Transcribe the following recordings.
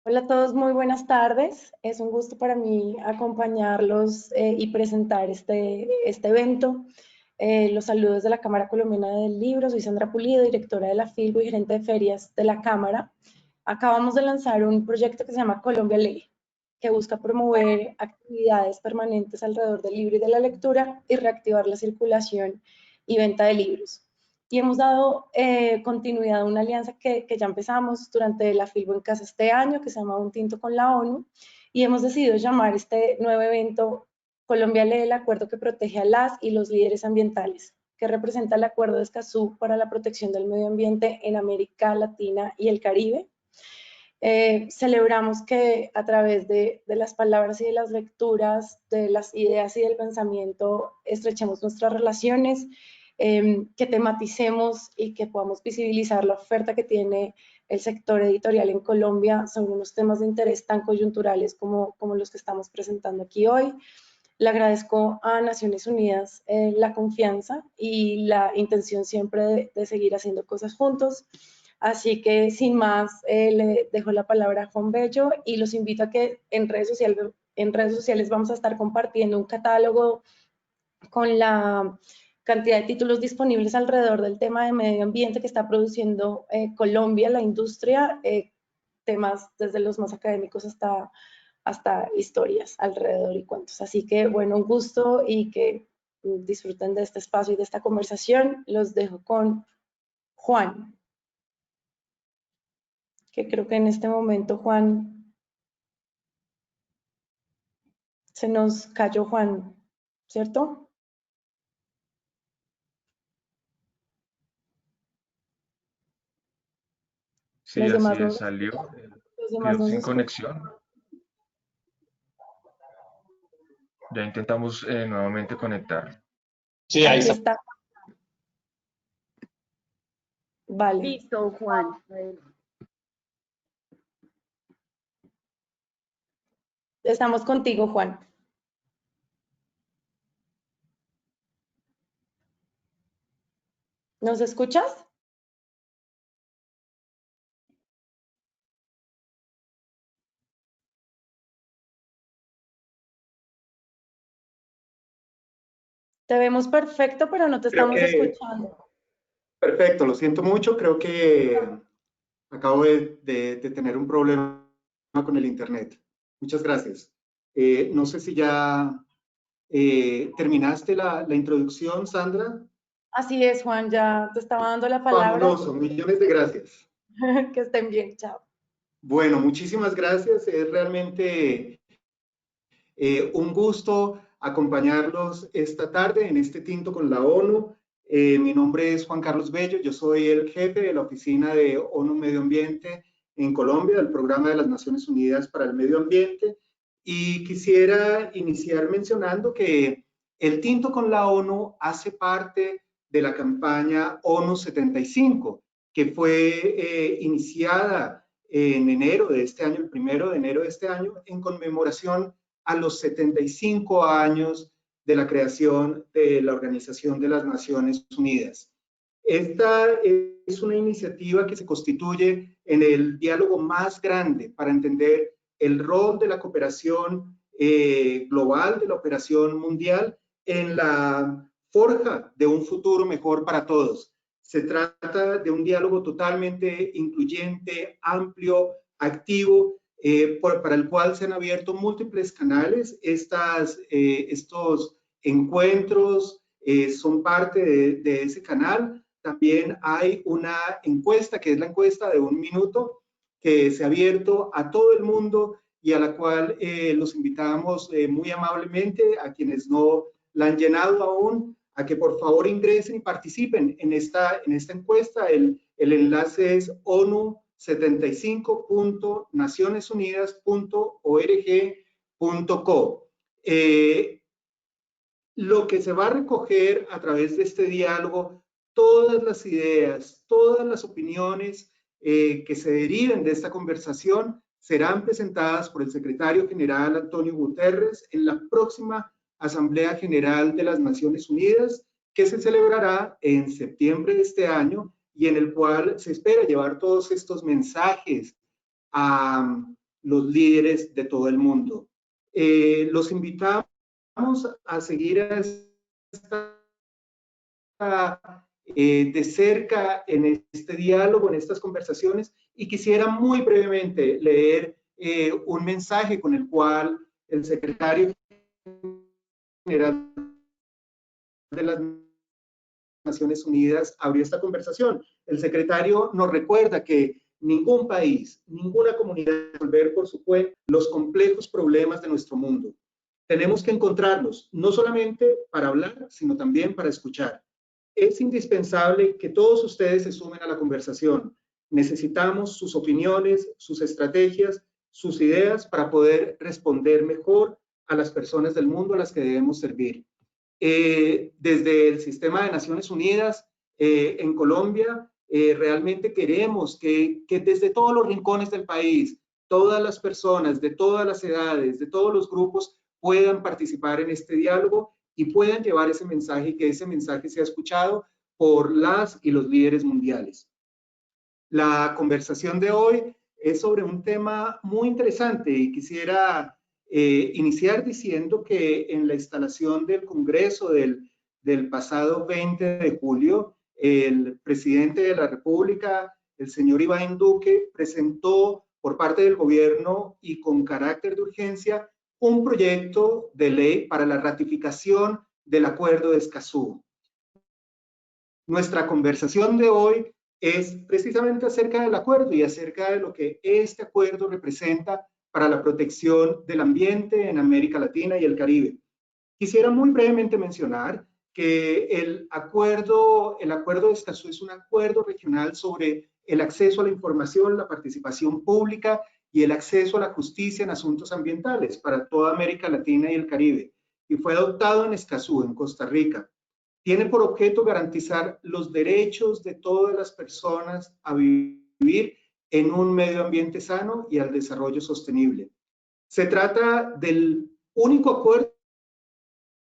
Hola a todos, muy buenas tardes. Es un gusto para mí acompañarlos y presentar este evento. Los saludos de la Cámara Colombiana del Libro. Soy Sandra Pulido, directora de la FILBO y gerente de ferias de la Cámara. Acabamos de lanzar un proyecto que se llama Colombia Lee, que busca promover actividades permanentes alrededor del libro y de la lectura y reactivar la circulación y venta de libros. Y hemos dado continuidad a una alianza que ya empezamos durante la Filbo en Casa este año, que se llama Un Tinto con la ONU, y hemos decidido llamar este nuevo evento Colombia lee el acuerdo que protege a las y los líderes ambientales, que representa el Acuerdo de Escazú para la protección del medio ambiente en América Latina y el Caribe. Celebramos que a través de las palabras y de las lecturas, de las ideas y del pensamiento, estrechemos nuestras relaciones, que tematicemos y que podamos visibilizar la oferta que tiene el sector editorial en Colombia sobre unos temas de interés tan coyunturales como los que estamos presentando aquí hoy. Le agradezco a Naciones Unidas la confianza y la intención siempre de seguir haciendo cosas juntos. Así que sin más, le dejo la palabra a Juan Bello y los invito a que en redes sociales vamos a estar compartiendo un catálogo con la cantidad de títulos disponibles alrededor del tema de medio ambiente que está produciendo Colombia, la industria, temas desde los más académicos hasta historias alrededor y cuentos. Así que, bueno, un gusto y que disfruten de este espacio y de esta conversación. Los dejo con Juan, que creo que en este momento Juan, se nos cayó Juan, ¿cierto? Sí, Los así demás no, es, salió, los demás quedó no se sin escuchan. conexión. Ya intentamos nuevamente conectar. Sí, ahí Aquí está. está. Vale. Listo, Juan. Estamos contigo, Juan. ¿Nos escuchas? Te vemos perfecto, pero no te Creo estamos que, escuchando. perfecto, lo siento mucho, creo que acabo de tener un problema con el internet. Muchas gracias. No sé si ya terminaste la introducción, Sandra. Así es, Juan, ya te estaba dando la palabra. Fabuloso, millones de gracias. Que estén bien, chao. Bueno, muchísimas gracias. Es realmente un gusto acompañarlos esta tarde en este Tinto con la ONU. Mi nombre es Juan Carlos Bello, yo soy el jefe de la oficina de ONU Medio Ambiente en Colombia, del Programa de las Naciones Unidas para el Medio Ambiente, y quisiera iniciar mencionando que el Tinto con la ONU hace parte de la campaña ONU 75, que fue iniciada en enero de este año, el 1 de enero de este año, en conmemoración a los 75 años de la creación de la Organización de las Naciones Unidas. Esta es una iniciativa que se constituye en el diálogo más grande para entender el rol de la cooperación global, de la operación mundial, en la forja de un futuro mejor para todos. Se trata de un diálogo totalmente incluyente, amplio, activo, para el cual se han abierto múltiples canales. Estos encuentros son parte de ese canal. También hay una encuesta, que es la encuesta de 1 minuto, que se ha abierto a todo el mundo y a la cual los invitamos muy amablemente, a quienes no la han llenado aún, a que por favor ingresen y participen en esta encuesta. El enlace es onu75.nacionesunidas.org.co. Lo que se va a recoger a través de este diálogo, todas las ideas, todas las opiniones que se deriven de esta conversación serán presentadas por el secretario general Antonio Guterres en la próxima Asamblea General de las Naciones Unidas, que se celebrará en septiembre de este año y en el cual se espera llevar todos estos mensajes a los líderes de todo el mundo. Los invitamos a seguir de cerca en este diálogo, en estas conversaciones, y quisiera muy brevemente leer un mensaje con el cual el secretario general de las Naciones Unidas abrió esta conversación. El secretario nos recuerda que ningún país, ninguna comunidad puede resolver por su cuenta los complejos problemas de nuestro mundo. Tenemos que encontrarlos, no solamente para hablar, sino también para escuchar. Es indispensable que todos ustedes se sumen a la conversación. Necesitamos sus opiniones, sus estrategias, sus ideas para poder responder mejor a las personas del mundo a las que debemos servir. Desde el sistema de Naciones Unidas en Colombia, realmente queremos que desde todos los rincones del país, todas las personas de todas las edades, de todos los grupos, puedan participar en este diálogo y puedan llevar ese mensaje y que ese mensaje sea escuchado por las y los líderes mundiales. La conversación de hoy es sobre un tema muy interesante y quisiera iniciar diciendo que en la instalación del Congreso del pasado 20 de julio, el presidente de la República, el señor Iván Duque, presentó por parte del gobierno y con carácter de urgencia un proyecto de ley para la ratificación del Acuerdo de Escazú. Nuestra conversación de hoy es precisamente acerca del acuerdo y acerca de lo que este acuerdo representa para la protección del ambiente en América Latina y el Caribe. Quisiera muy brevemente mencionar que el acuerdo de Escazú es un acuerdo regional sobre el acceso a la información, la participación pública y el acceso a la justicia en asuntos ambientales para toda América Latina y el Caribe. Y fue adoptado en Escazú, en Costa Rica. Tiene por objeto garantizar los derechos de todas las personas a vivir en un medio ambiente sano y al desarrollo sostenible. Se trata del único acuerdo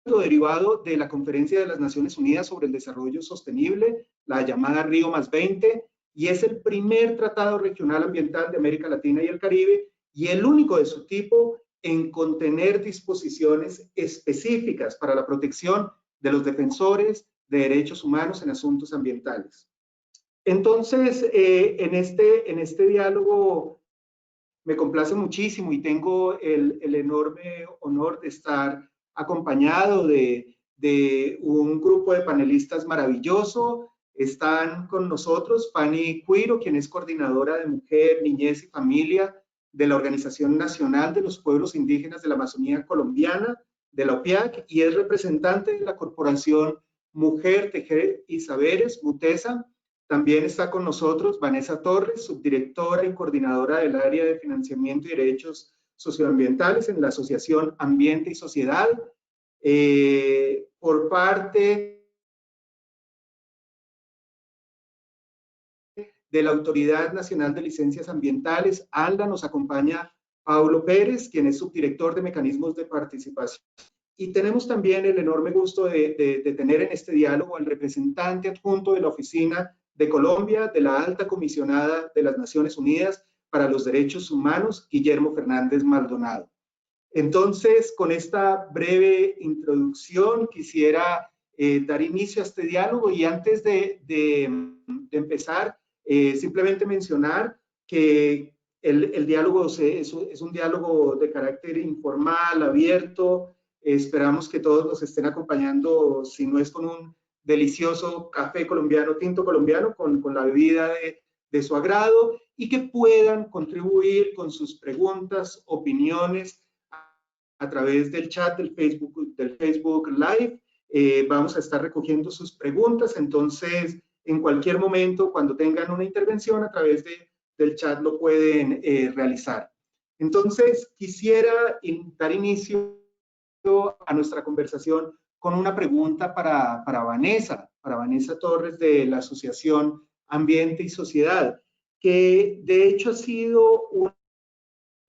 derivado de la Conferencia de las Naciones Unidas sobre el Desarrollo Sostenible, la llamada Río+20, y es el primer tratado regional ambiental de América Latina y el Caribe y el único de su tipo en contener disposiciones específicas para la protección de los defensores de derechos humanos en asuntos ambientales. Entonces, en este diálogo me complace muchísimo y tengo el enorme honor de estar acompañado de un grupo de panelistas maravilloso. Están con nosotros Fanny Cuiro, quien es coordinadora de Mujer, Niñez y Familia de la Organización Nacional de los Pueblos Indígenas de la Amazonía Colombiana, de la OPIAC, y es representante de la Corporación Mujer, Tejer y Saberes, MUTESA. También está con nosotros Vanessa Torres, subdirectora y coordinadora del área de financiamiento y derechos socioambientales en la Asociación Ambiente y Sociedad. Por parte de la Autoridad Nacional de Licencias Ambientales, ANLA, nos acompaña Paulo Pérez, quien es subdirector de Mecanismos de Participación. Y tenemos también el enorme gusto de tener en este diálogo al representante adjunto de la Oficina de Colombia de la Alta Comisionada de las Naciones Unidas para los Derechos Humanos, Guillermo Fernández Maldonado. Entonces, con esta breve introducción, quisiera dar inicio a este diálogo y antes de empezar, simplemente mencionar que el diálogo es un diálogo de carácter informal, abierto. Esperamos que todos nos estén acompañando, si no es con un delicioso café colombiano, tinto colombiano, con la bebida de su agrado y que puedan contribuir con sus preguntas, opiniones a través del chat del Facebook Live. Vamos a estar recogiendo sus preguntas, entonces en cualquier momento cuando tengan una intervención a través del chat lo pueden realizar. Entonces quisiera dar inicio a nuestra conversación con una pregunta para Vanessa Torres de la Asociación Ambiente y Sociedad, que de hecho ha sido una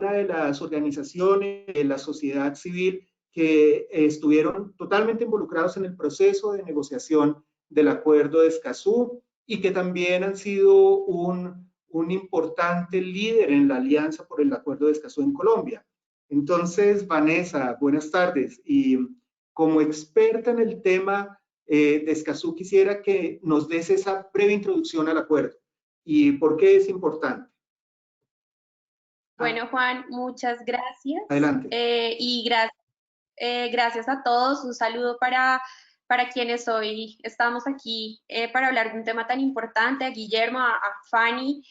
de las organizaciones de la sociedad civil que estuvieron totalmente involucrados en el proceso de negociación del Acuerdo de Escazú y que también han sido un un importante líder en la Alianza por el Acuerdo de Escazú en Colombia. Entonces, Vanessa, buenas tardes. Y como experta en el tema de Escazú, quisiera que nos des esa breve introducción al acuerdo y por qué es importante. Bueno, Juan, muchas gracias. Adelante. Y gracias a todos. Un saludo para quienes hoy estamos aquí para hablar de un tema tan importante, a Guillermo, a Fanny,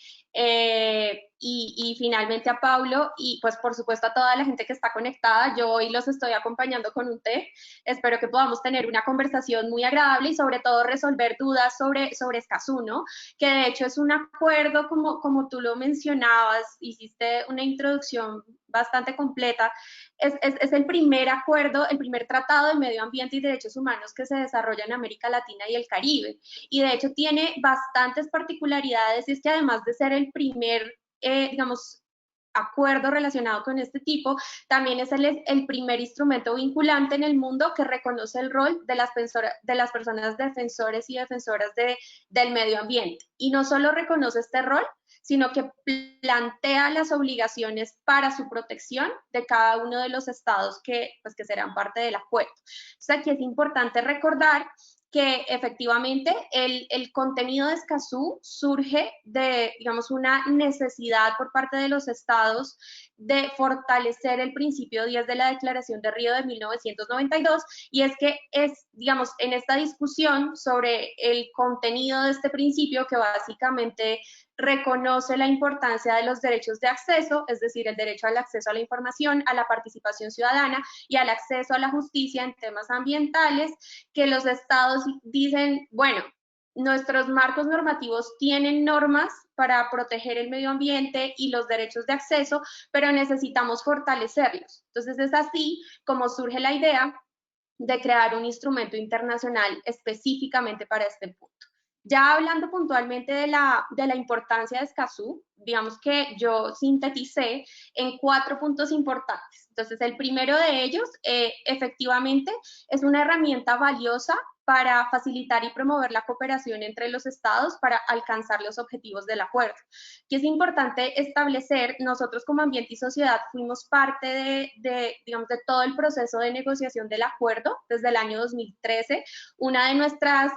y finalmente a Paulo, y pues por supuesto a toda la gente que está conectada. Yo hoy los estoy acompañando con un té. Espero que podamos tener una conversación muy agradable y sobre todo resolver dudas sobre Escazú, ¿no? Que de hecho es un acuerdo, como tú lo mencionabas, hiciste una introducción bastante completa. Es el primer acuerdo, el primer tratado de medio ambiente y derechos humanos que se desarrolla en América Latina y el Caribe. Y de hecho tiene bastantes particularidades, y es que además de ser el primer, digamos, acuerdo relacionado con este tipo, también es el primer instrumento vinculante en el mundo que reconoce el rol de las personas defensores y defensoras del medio ambiente. Y no solo reconoce este rol, sino que plantea las obligaciones para su protección de cada uno de los estados que serán parte del acuerdo. Entonces, aquí es importante recordar que efectivamente el contenido de Escazú surge de, digamos, una necesidad por parte de los estados de fortalecer el principio 10 de la Declaración de Río de 1992, y es que digamos, en esta discusión sobre el contenido de este principio, que básicamente reconoce la importancia de los derechos de acceso, es decir, el derecho al acceso a la información, a la participación ciudadana y al acceso a la justicia en temas ambientales, que los estados dicen, bueno, nuestros marcos normativos tienen normas para proteger el medio ambiente y los derechos de acceso, pero necesitamos fortalecerlos. Entonces es así como surge la idea de crear un instrumento internacional específicamente para este punto. Ya hablando puntualmente de la importancia de Escazú, digamos que yo sinteticé en 4 puntos importantes. Entonces, el primero de ellos, efectivamente, es una herramienta valiosa para facilitar y promover la cooperación entre los estados para alcanzar los objetivos del acuerdo. Que es importante establecer, nosotros como Ambiente y Sociedad fuimos parte digamos, de todo el proceso de negociación del acuerdo desde el año 2013. Una de nuestras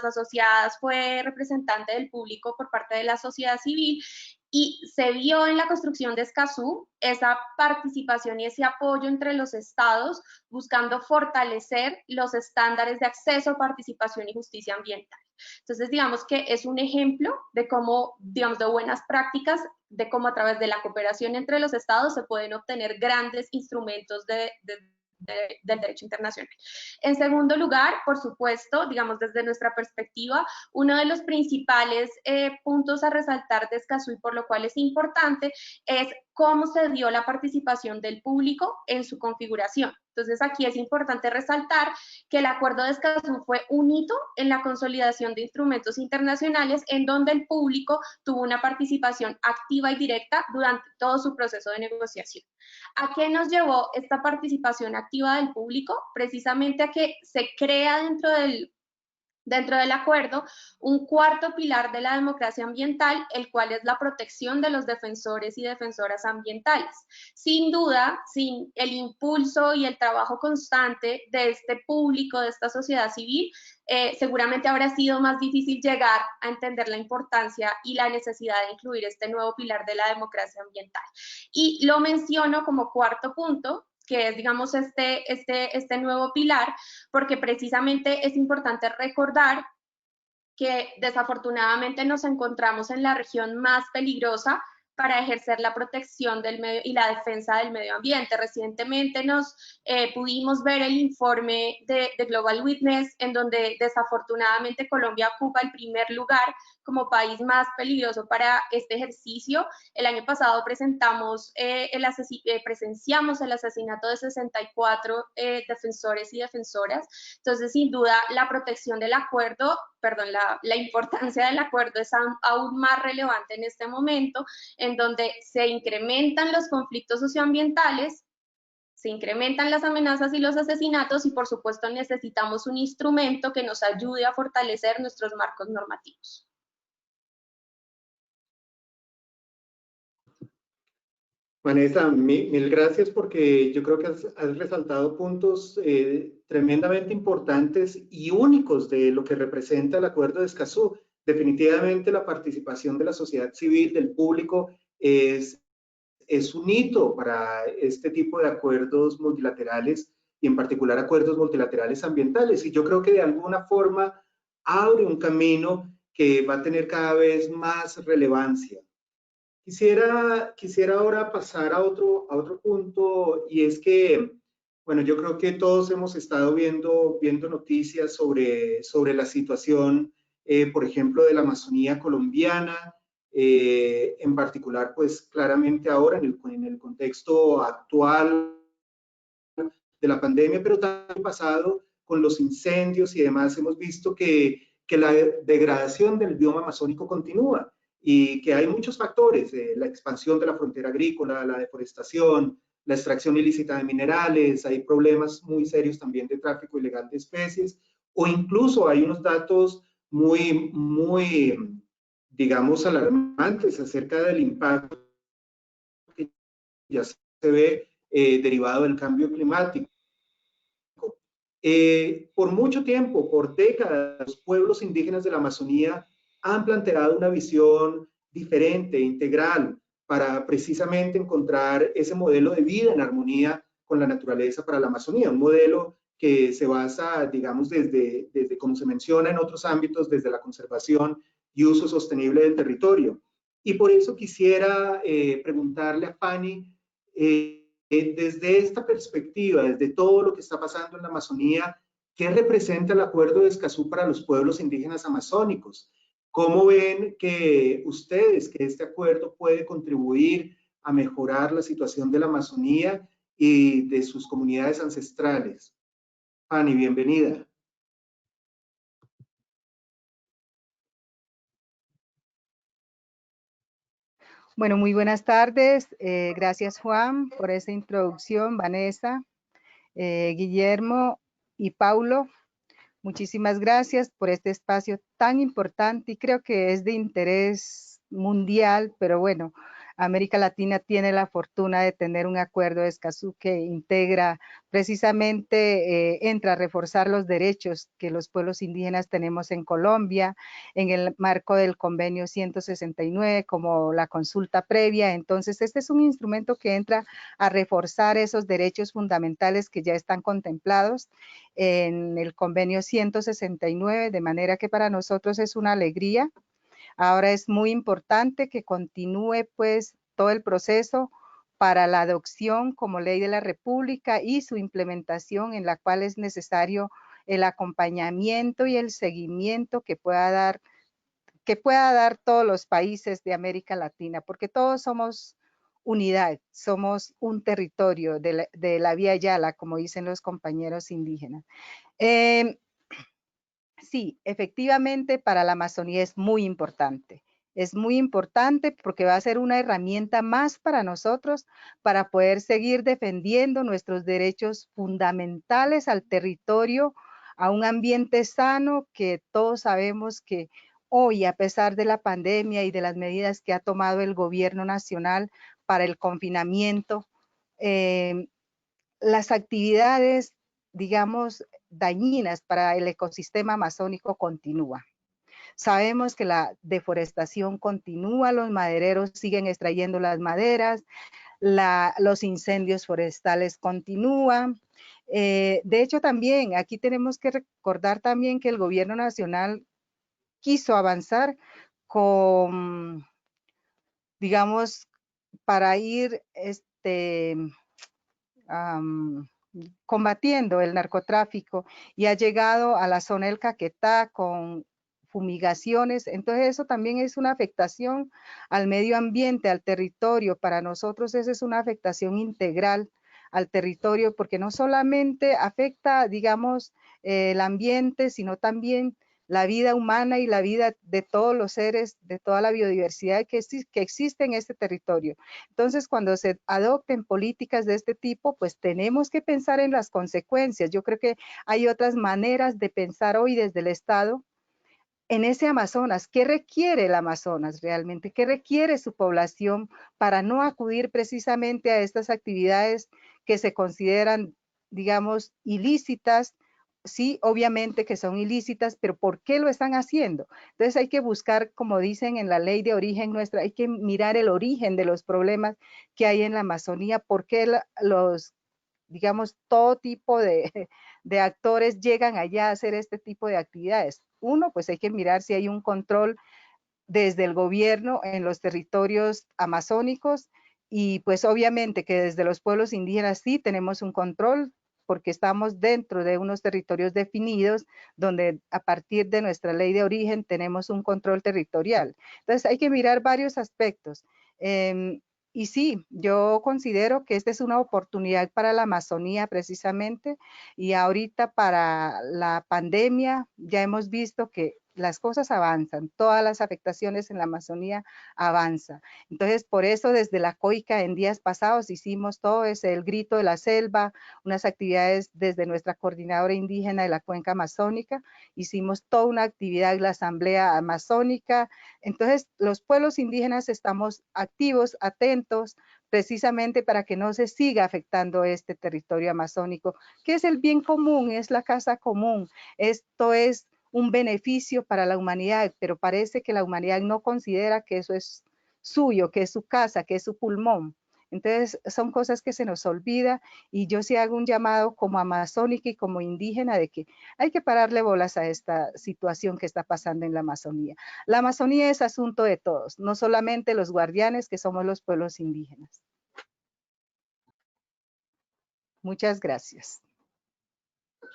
asociadas fue representante del público por parte de la sociedad civil, y se vio en la construcción de Escazú esa participación y ese apoyo entre los estados buscando fortalecer los estándares de acceso, participación y justicia ambiental. Entonces, digamos que es un ejemplo de cómo, digamos, de buenas prácticas, de cómo a través de la cooperación entre los estados se pueden obtener grandes instrumentos del derecho internacional. En segundo lugar, por supuesto, digamos desde nuestra perspectiva, uno de los principales puntos a resaltar de Escazú y por lo cual es importante es cómo se dio la participación del público en su configuración. Entonces aquí es importante resaltar que el Acuerdo de Escazú fue un hito en la consolidación de instrumentos internacionales en donde el público tuvo una participación activa y directa durante todo su proceso de negociación. ¿A qué nos llevó esta participación activa del público? Precisamente a que se crea dentro del acuerdo un cuarto pilar de la democracia ambiental, el cual es la protección de los defensores y defensoras ambientales. Sin duda, sin el impulso y el trabajo constante de este público, de esta sociedad civil, seguramente habrá sido más difícil llegar a entender la importancia y la necesidad de incluir este nuevo pilar de la democracia ambiental. Y lo menciono como cuarto punto, que es, digamos, este nuevo pilar, porque precisamente es importante recordar que desafortunadamente nos encontramos en la región más peligrosa para ejercer la protección del medio y la defensa del medio ambiente. Recientemente pudimos ver el informe de Global Witness, en donde desafortunadamente Colombia ocupa el primer lugar como país más peligroso para este ejercicio. El año pasado presenciamos el asesinato de 64 defensores y defensoras. Entonces, sin duda, la protección del acuerdo, la importancia del acuerdo es aún más relevante en este momento, en donde se incrementan los conflictos socioambientales, se incrementan las amenazas y los asesinatos, y por supuesto necesitamos un instrumento que nos ayude a fortalecer nuestros marcos normativos. Vanessa, mil gracias porque yo creo que has resaltado puntos tremendamente importantes y únicos de lo que representa el Acuerdo de Escazú. Definitivamente la participación de la sociedad civil, del público, es un hito para este tipo de acuerdos multilaterales y en particular acuerdos multilaterales ambientales. Y yo creo que de alguna forma abre un camino que va a tener cada vez más relevancia. Quisiera ahora pasar a otro punto y es que, bueno, yo creo que todos hemos estado viendo noticias sobre la situación, por ejemplo, de la Amazonía colombiana, en particular, pues claramente ahora en el contexto actual de la pandemia, pero también pasado con los incendios y demás, hemos visto que la degradación del bioma amazónico continúa y que hay muchos factores, la expansión de la frontera agrícola, la deforestación, la extracción ilícita de minerales, hay problemas muy serios también de tráfico ilegal de especies, o incluso hay unos datos muy, digamos, alarmantes acerca del impacto que ya se ve derivado del cambio climático. Por mucho tiempo, por décadas, los pueblos indígenas de la Amazonía han planteado una visión diferente, integral, para precisamente encontrar ese modelo de vida en armonía con la naturaleza para la Amazonía, un modelo que se basa, digamos, desde como se menciona en otros ámbitos, desde la conservación y uso sostenible del territorio. Y por eso quisiera preguntarle a Fanny, desde esta perspectiva, desde todo lo que está pasando en la Amazonía, ¿qué representa el Acuerdo de Escazú para los pueblos indígenas amazónicos? ¿Cómo ven que ustedes, que este acuerdo puede contribuir a mejorar la situación de la Amazonía y de sus comunidades ancestrales? Fanny, bienvenida. Bueno, muy buenas tardes. Gracias, Juan, por esa introducción, Vanessa, Guillermo y Paulo. Muchísimas gracias por este espacio tan importante y creo que es de interés mundial, pero bueno, América Latina tiene la fortuna de tener un acuerdo de Escazú que integra precisamente, entra a reforzar los derechos que los pueblos indígenas tenemos en Colombia, en el marco del convenio 169 como la consulta previa. Entonces, este es un instrumento que entra a reforzar esos derechos fundamentales que ya están contemplados en el convenio 169, de manera que para nosotros es una alegría. Ahora es muy importante que continúe pues todo el proceso para la adopción como ley de la República y su implementación, en la cual es necesario el acompañamiento y el seguimiento que pueda dar todos los países de América Latina, porque todos somos unidad, somos un territorio de la Vía Yala, como dicen los compañeros indígenas. Sí, efectivamente para la Amazonía es muy importante. Es muy importante porque va a ser una herramienta más para nosotros para poder seguir defendiendo nuestros derechos fundamentales al territorio, a un ambiente sano que todos sabemos que hoy, a pesar de la pandemia y de las medidas que ha tomado el gobierno nacional para el confinamiento, las actividades, digamos, dañinas para el ecosistema amazónico continúan. Sabemos que la deforestación continúa, los madereros siguen extrayendo las maderas, los incendios forestales continúan. De hecho, también aquí tenemos que recordar también que el gobierno nacional quiso avanzar con, digamos, para ir combatiendo el narcotráfico y ha llegado a la zona del Caquetá con fumigaciones. Entonces eso también es una afectación al medio ambiente, al territorio. Para nosotros esa es una afectación integral al territorio porque no solamente afecta, digamos, el ambiente, sino también la vida humana y la vida de todos los seres, de toda la biodiversidad que existe en este territorio. Entonces, cuando se adopten políticas de este tipo, pues tenemos que pensar en las consecuencias. Yo creo que hay otras maneras de pensar hoy desde el Estado en ese Amazonas, ¿qué requiere el Amazonas realmente? ¿Qué requiere su población para no acudir precisamente a estas actividades que se consideran, digamos, ilícitas? Sí, obviamente que son ilícitas, pero ¿por qué lo están haciendo? Entonces hay que buscar, como dicen en la ley de origen nuestra, hay que mirar el origen de los problemas que hay en la Amazonía, por qué digamos, todo tipo de actores llegan allá a hacer este tipo de actividades. Uno, pues hay que mirar si hay un control desde el gobierno en los territorios amazónicos y pues obviamente que desde los pueblos indígenas sí tenemos un control porque estamos dentro de unos territorios definidos donde a partir de nuestra ley de origen tenemos un control territorial. Entonces hay que mirar varios aspectos. Y sí, yo considero que esta es una oportunidad para la Amazonía precisamente y ahorita para la pandemia ya hemos visto que las cosas avanzan, todas las afectaciones en la Amazonía avanzan. Entonces, por eso desde la COICA en días pasados hicimos todo ese, el grito de la selva, unas actividades desde nuestra coordinadora indígena de la cuenca amazónica, hicimos toda una actividad, la asamblea amazónica. Entonces, los pueblos indígenas estamos activos, atentos, precisamente para que no se siga afectando este territorio amazónico, que es el bien común, es la casa común. Esto es un beneficio para la humanidad, pero parece que la humanidad no considera que eso es suyo, que es su casa, que es su pulmón. Entonces, son cosas que se nos olvida y yo sí hago un llamado como amazónica y como indígena de que hay que pararle bolas a esta situación que está pasando en la Amazonía. La Amazonía es asunto de todos, no solamente los guardianes que somos los pueblos indígenas. Muchas gracias.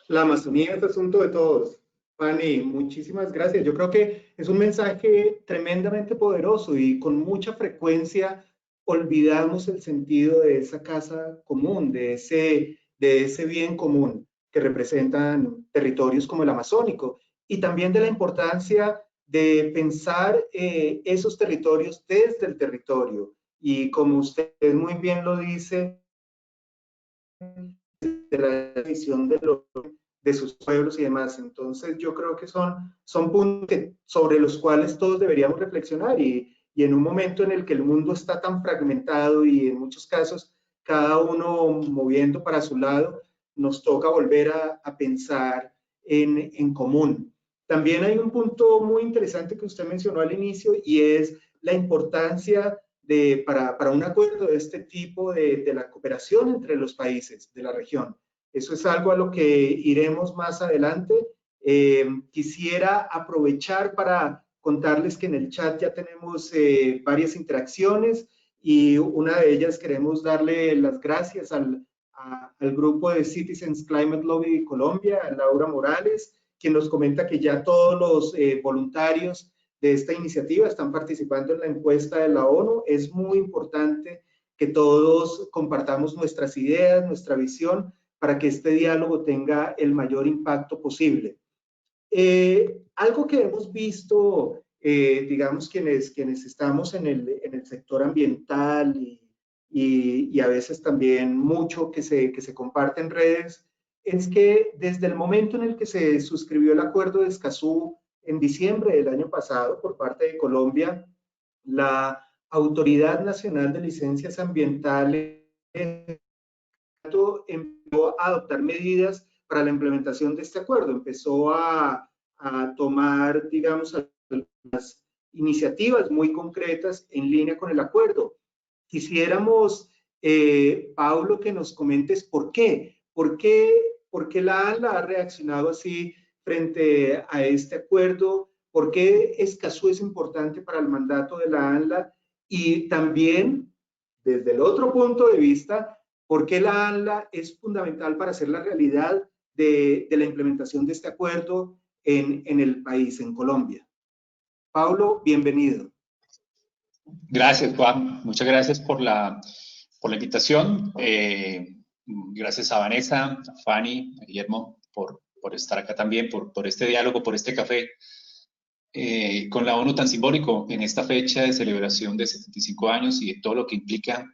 La Amazonía es asunto de todos. Fanny, muchísimas gracias. Yo creo que es un mensaje tremendamente poderoso y con mucha frecuencia olvidamos el sentido de esa casa común, de ese bien común que representan territorios como el amazónico y también de la importancia de pensar esos territorios desde el territorio. Y como usted muy bien lo dice, de la visión de sus pueblos y demás. Entonces yo creo que son puntos sobre los cuales todos deberíamos reflexionar y en un momento en el que el mundo está tan fragmentado y en muchos casos cada uno moviendo para su lado, nos toca volver a pensar en común. También hay un punto muy interesante que usted mencionó al inicio y es la importancia para un acuerdo de este tipo de la cooperación entre los países de la región. Eso es algo a lo que iremos más adelante. Quisiera aprovechar para contarles que en el chat ya tenemos varias interacciones y una de ellas queremos darle las gracias al grupo de Citizens Climate Lobby Colombia, a Laura Morales, quien nos comenta que ya todos los voluntarios de esta iniciativa están participando en la encuesta de la ONU. Es muy importante que todos compartamos nuestras ideas, nuestra visión, para que este diálogo tenga el mayor impacto posible. Algo que hemos visto, digamos, quienes estamos en el sector ambiental y a veces también mucho que se comparte en redes, es que desde el momento en el que se suscribió el Acuerdo de Escazú en diciembre del año pasado por parte de Colombia, la Autoridad Nacional de Licencias Ambientales empezó a adoptar medidas para la implementación de este acuerdo, empezó a tomar, digamos, las iniciativas muy concretas en línea con el acuerdo. Quisiéramos, Paulo, que nos comentes por qué la ANLA ha reaccionado así frente a este acuerdo, por qué Escazú es importante para el mandato de la ANLA y también, desde el otro punto de vista, por qué la ANLA es fundamental para hacer la realidad de la implementación de este acuerdo en el país, en Colombia. Paulo, bienvenido. Gracias, Juan. Muchas gracias por la invitación. Gracias a Vanessa, a Fanny, a Guillermo por estar acá también, por este diálogo, por este café con la ONU tan simbólico en esta fecha de celebración de 75 años y de todo lo que implica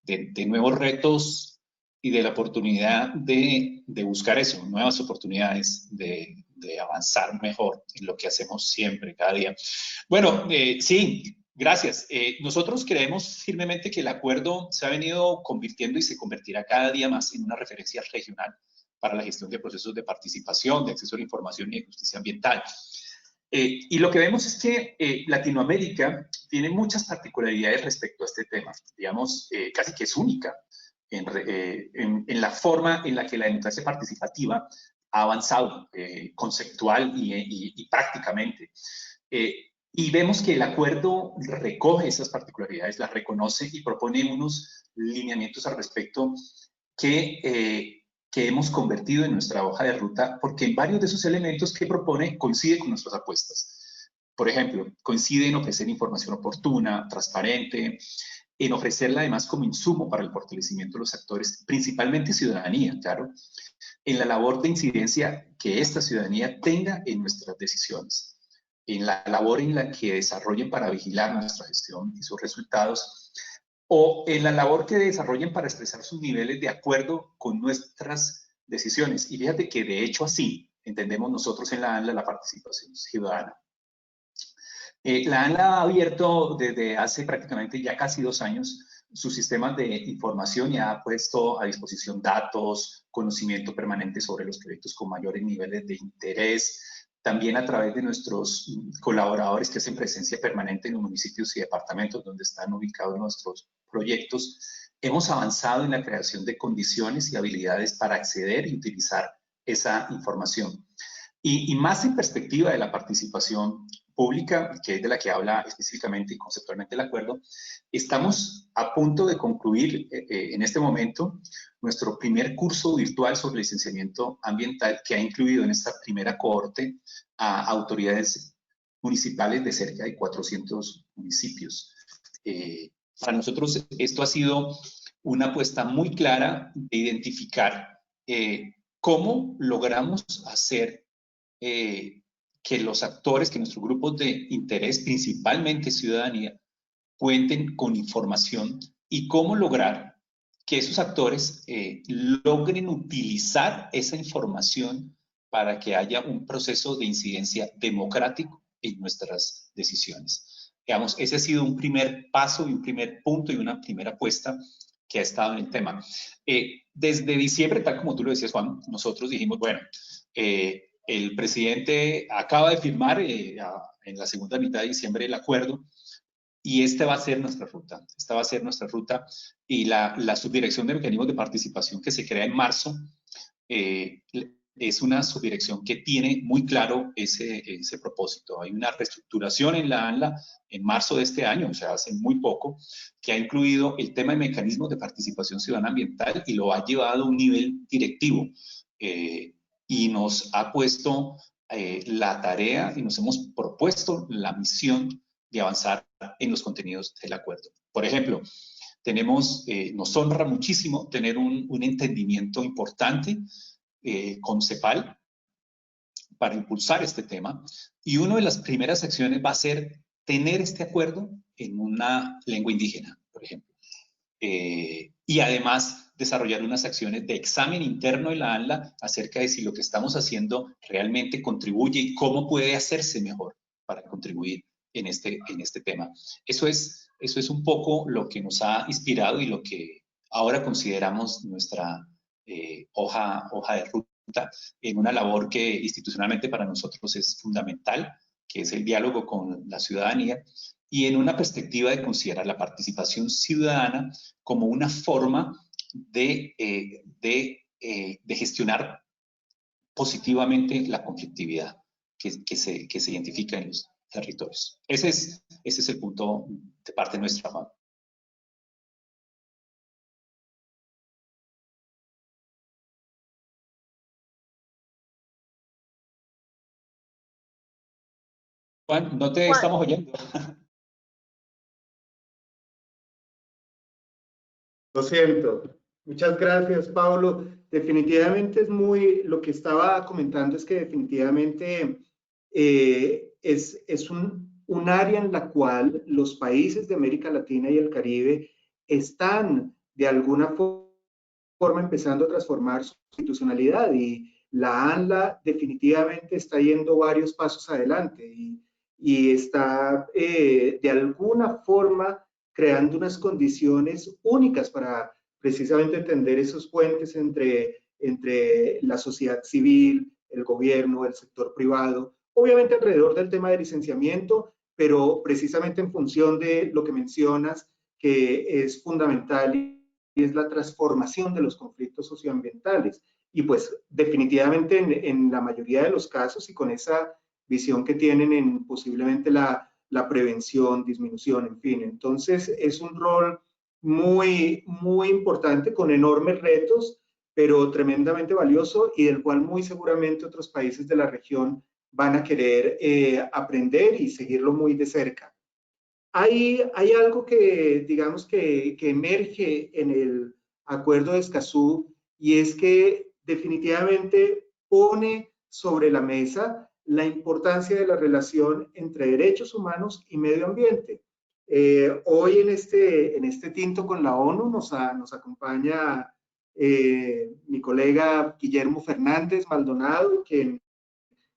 de nuevos retos y de la oportunidad de buscar eso, nuevas oportunidades de avanzar mejor en lo que hacemos siempre, cada día. Bueno, sí, gracias. Nosotros creemos firmemente que el acuerdo se ha venido convirtiendo y se convertirá cada día más en una referencia regional para la gestión de procesos de participación, de acceso a la información y de justicia ambiental. Y lo que vemos es que Latinoamérica tiene muchas particularidades respecto a este tema. Digamos, casi que es única en la forma en la que la democracia participativa ha avanzado conceptual y prácticamente. Y vemos que el acuerdo recoge esas particularidades, las reconoce y propone unos lineamientos al respecto que hemos convertido en nuestra hoja de ruta, porque en varios de esos elementos que propone coincide con nuestras apuestas. Por ejemplo, coincide en ofrecer información oportuna, transparente, en ofrecerla además como insumo para el fortalecimiento de los actores, principalmente ciudadanía, claro, en la labor de incidencia que esta ciudadanía tenga en nuestras decisiones, en la labor en la que desarrollen para vigilar nuestra gestión y sus resultados, o en la labor que desarrollen para expresar sus niveles de acuerdo con nuestras decisiones. Y fíjate que de hecho así entendemos nosotros en la ANLA la participación ciudadana. La ANLA ha abierto desde hace prácticamente ya casi 2 años sus sistemas de información y ha puesto a disposición datos, conocimiento permanente sobre los proyectos con mayores niveles de interés, también a través de nuestros colaboradores que hacen presencia permanente en los municipios y departamentos donde están ubicados nuestros proyectos. Hemos avanzado en la creación de condiciones y habilidades para acceder y utilizar esa información. Y más en perspectiva de la participación pública, que es de la que habla específicamente y conceptualmente el acuerdo, estamos a punto de concluir en este momento nuestro primer curso virtual sobre licenciamiento ambiental, que ha incluido en esta primera cohorte a autoridades municipales de cerca de 400 municipios. Para nosotros esto ha sido una apuesta muy clara de identificar cómo logramos hacer que los actores, que nuestros grupos de interés, principalmente ciudadanía, cuenten con información y cómo lograr que esos actores logren utilizar esa información para que haya un proceso de incidencia democrático en nuestras decisiones. Digamos, ese ha sido un primer paso y un primer punto y una primera apuesta que ha estado en el tema. Desde diciembre, tal como tú lo decías, Juan, nosotros dijimos, bueno, el presidente acaba de firmar en la segunda mitad de diciembre el acuerdo y esta va a ser nuestra ruta. Esta va a ser nuestra ruta y la subdirección de mecanismos de participación que se crea en marzo es una subdirección que tiene muy claro ese propósito. Hay una reestructuración en la ANLA en marzo de este año, o sea, hace muy poco, que ha incluido el tema de mecanismos de participación ciudadana ambiental y lo ha llevado a un nivel directivo. Y nos ha puesto la tarea y nos hemos propuesto la misión de avanzar en los contenidos del acuerdo. Por ejemplo, nos honra muchísimo tener un entendimiento importante con CEPAL para impulsar este tema y una de las primeras acciones va a ser tener este acuerdo en una lengua indígena, por ejemplo. Y además desarrollar unas acciones de examen interno en la ANLA acerca de si lo que estamos haciendo realmente contribuye y cómo puede hacerse mejor para contribuir en este tema. Eso es un poco lo que nos ha inspirado y lo que ahora consideramos nuestra hoja de ruta en una labor que institucionalmente para nosotros es fundamental, que es el diálogo con la ciudadanía, y en una perspectiva de considerar la participación ciudadana como una forma de gestionar positivamente la conflictividad que se identifica en los territorios. Ese es el punto de parte nuestra, Juan. Juan, no te estamos oyendo. Lo siento. Muchas gracias, Pablo. Definitivamente es lo que estaba comentando es que definitivamente es un área en la cual los países de América Latina y el Caribe están de alguna forma empezando a transformar su institucionalidad, y la ANLA definitivamente está yendo varios pasos adelante y está de alguna forma creando unas condiciones únicas para precisamente entender esos puentes entre la sociedad civil, el gobierno, el sector privado, obviamente alrededor del tema de licenciamiento, pero precisamente en función de lo que mencionas, que es fundamental, y es la transformación de los conflictos socioambientales. Y pues definitivamente en la mayoría de los casos, y con esa visión que tienen en posiblemente la prevención, disminución, en fin. Entonces es un rol muy, muy importante, con enormes retos, pero tremendamente valioso, y del cual muy seguramente otros países de la región van a querer aprender y seguirlo muy de cerca. Hay algo que, digamos, que emerge en el Acuerdo de Escazú, y es que definitivamente pone sobre la mesa la importancia de la relación entre derechos humanos y medio ambiente. Hoy en este tinto con la ONU nos acompaña mi colega Guillermo Fernández Maldonado, quien,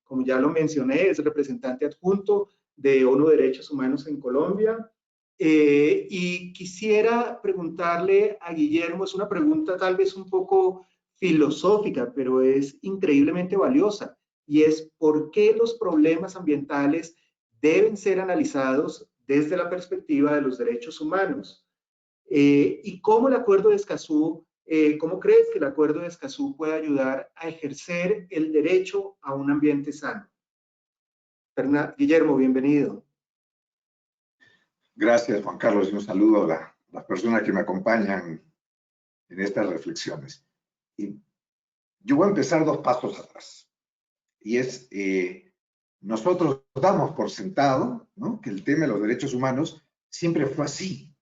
como ya lo mencioné, es representante adjunto de ONU Derechos Humanos en Colombia. Y quisiera preguntarle a Guillermo, es una pregunta tal vez un poco filosófica, pero es increíblemente valiosa, y es: ¿por qué los problemas ambientales deben ser analizados desde la perspectiva de los derechos humanos? ¿Y cómo el Acuerdo de Escazú, cómo crees que el Acuerdo de Escazú puede ayudar a ejercer el derecho a un ambiente sano? Guillermo, bienvenido. Gracias, Juan Carlos, y un saludo a las personas que me acompañan en estas reflexiones. Y yo voy a empezar 2 pasos atrás, y es, nosotros damos por sentado, ¿no?, que el tema de los derechos humanos siempre fue así,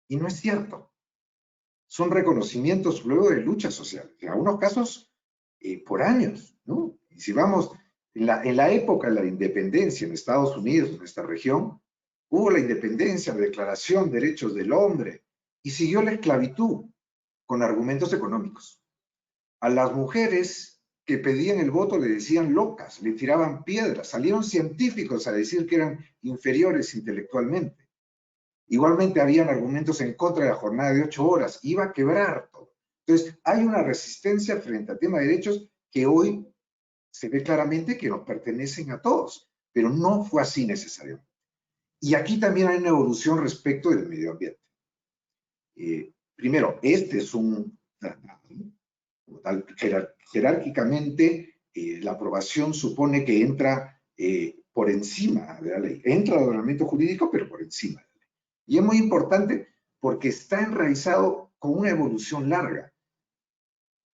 y no es cierto. Son reconocimientos luego de luchas sociales, en algunos casos por años, ¿no? Y si vamos, en la época de la independencia en Estados Unidos, en esta región, hubo la independencia, la Declaración de Derechos del Hombre, y siguió la esclavitud con argumentos económicos. A las mujeres que pedían el voto le decían locas, le tiraban piedras, salieron científicos a decir que eran inferiores intelectualmente. Igualmente habían argumentos en contra de la jornada de 8 horas, iba a quebrar todo. Entonces, hay una resistencia frente al tema de derechos que hoy se ve claramente que nos pertenecen a todos, pero no fue así necesariamente. Y aquí también hay una evolución respecto del medio ambiente. Primero, este es un tratado, jerárquicamente, la aprobación supone que entra por encima de la ley. Entra al ordenamiento jurídico, pero por encima de la ley. Y es muy importante porque está enraizado con una evolución larga.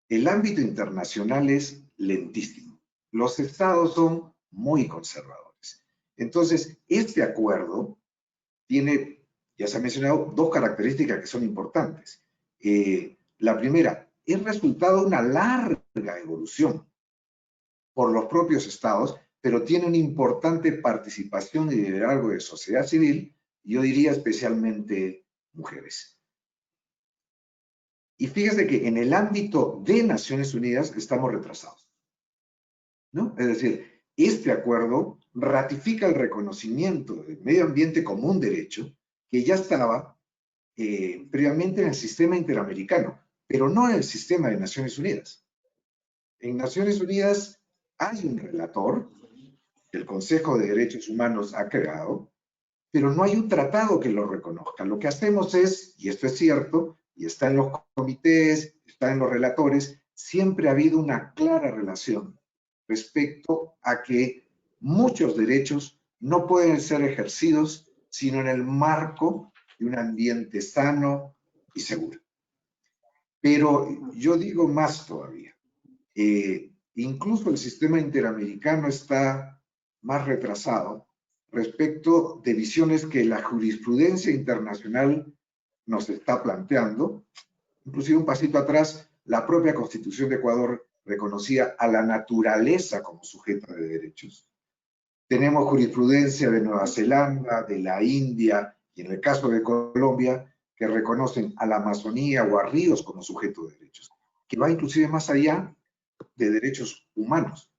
El ámbito internacional es lentísimo. Los estados son muy conservadores. Entonces, este acuerdo tiene, ya se ha mencionado, 2 características que son importantes. La primera, es resultado de una larga evolución por los propios estados, pero tiene una importante participación y liderazgo de sociedad civil, yo diría especialmente mujeres. Y fíjese que en el ámbito de Naciones Unidas estamos retrasados, ¿no? Es decir, este acuerdo ratifica el reconocimiento del medio ambiente como un derecho que ya estaba previamente en el sistema interamericano, pero no en el sistema de Naciones Unidas. En Naciones Unidas hay un relator que el Consejo de Derechos Humanos ha creado, pero no hay un tratado que lo reconozca. Lo que hacemos es, y esto es cierto, y está en los comités, está en los relatores, siempre ha habido una clara relación respecto a que muchos derechos no pueden ser ejercidos sino en el marco de un ambiente sano y seguro. Pero yo digo más todavía. Incluso el sistema interamericano está más retrasado respecto de visiones que la jurisprudencia internacional nos está planteando. Inclusive un pasito atrás, la propia Constitución de Ecuador reconocía a la naturaleza como sujeta de derechos. Tenemos jurisprudencia de Nueva Zelanda, de la India y en el caso de Colombia, que reconocen a la Amazonía o a ríos como sujeto de derechos. que va inclusive más allá de derechos humanos.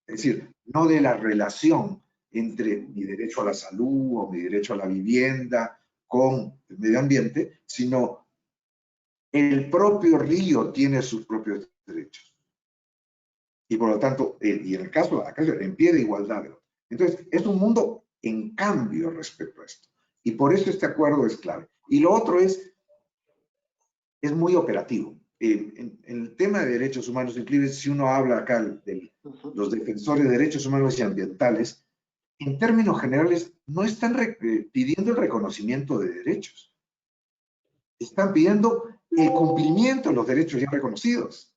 Es decir, no de la relación entre mi derecho a la salud o mi derecho a la vivienda con el medio ambiente, sino el propio río tiene sus propios derechos. Y por lo tanto, y en el caso, en pie de igualdad. Entonces, es un mundo en cambio respecto a esto. Y por eso este acuerdo es clave. Y lo otro es muy operativo. En el tema de derechos humanos, inclusive si uno habla acá de los defensores de derechos humanos y ambientales, en términos generales no están pidiendo el reconocimiento de derechos. Están pidiendo el cumplimiento de los derechos ya reconocidos.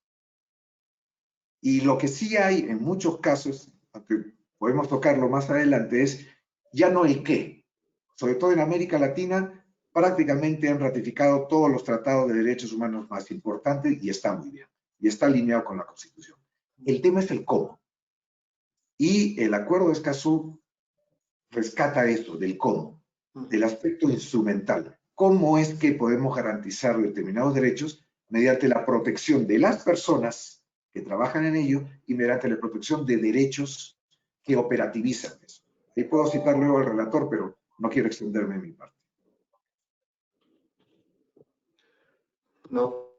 Y lo que sí hay en muchos casos, aunque podemos tocarlo más adelante, es ya no el qué. Sobre todo en América Latina, prácticamente han ratificado todos los tratados de derechos humanos más importantes y está muy bien. Y está alineado con la Constitución. El tema es el cómo. Y el Acuerdo de Escazú rescata eso del cómo, del aspecto instrumental. ¿Cómo es que podemos garantizar determinados derechos mediante la protección de las personas que trabajan en ello y mediante la protección de derechos que operativizan eso? Ahí puedo citar luego al relator, pero no quiero extenderme en mi parte. No,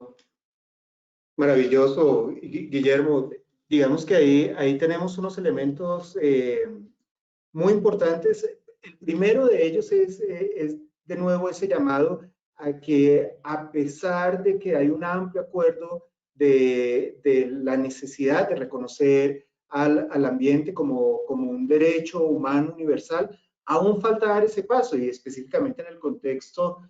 maravilloso, Guillermo. Digamos que ahí tenemos unos elementos muy importantes. El primero de ellos es de nuevo ese llamado a que, a pesar de que hay un amplio acuerdo de la necesidad de reconocer al ambiente como un derecho humano universal, aún falta dar ese paso, y específicamente en el contexto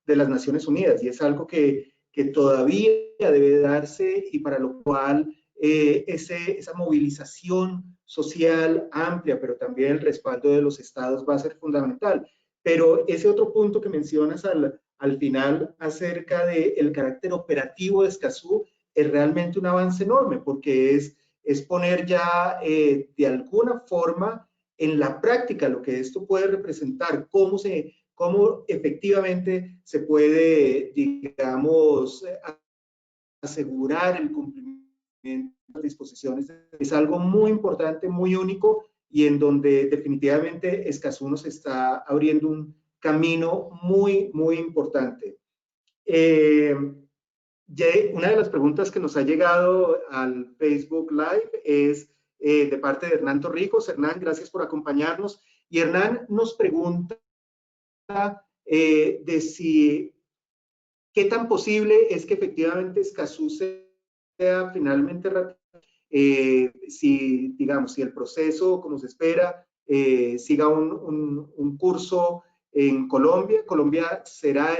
de las Naciones Unidas, y es algo que todavía debe darse, y para lo cual esa movilización social amplia, pero también el respaldo de los estados va a ser fundamental. Pero ese otro punto que mencionas al final acerca del carácter operativo de Escazú es realmente un avance enorme, porque es poner ya de alguna forma en la práctica lo que esto puede representar, cómo efectivamente se puede, digamos, asegurar el cumplimiento de las disposiciones. Es algo muy importante, muy único, y en donde definitivamente Escazú nos está abriendo un camino muy, muy importante. Una de las preguntas que nos ha llegado al Facebook Live es de parte de Hernán Torrijos. Hernán, gracias por acompañarnos. Y Hernán nos pregunta de si qué tan posible es que efectivamente Escazú sea finalmente si, digamos, si el proceso, como se espera, siga un curso en Colombia. Colombia será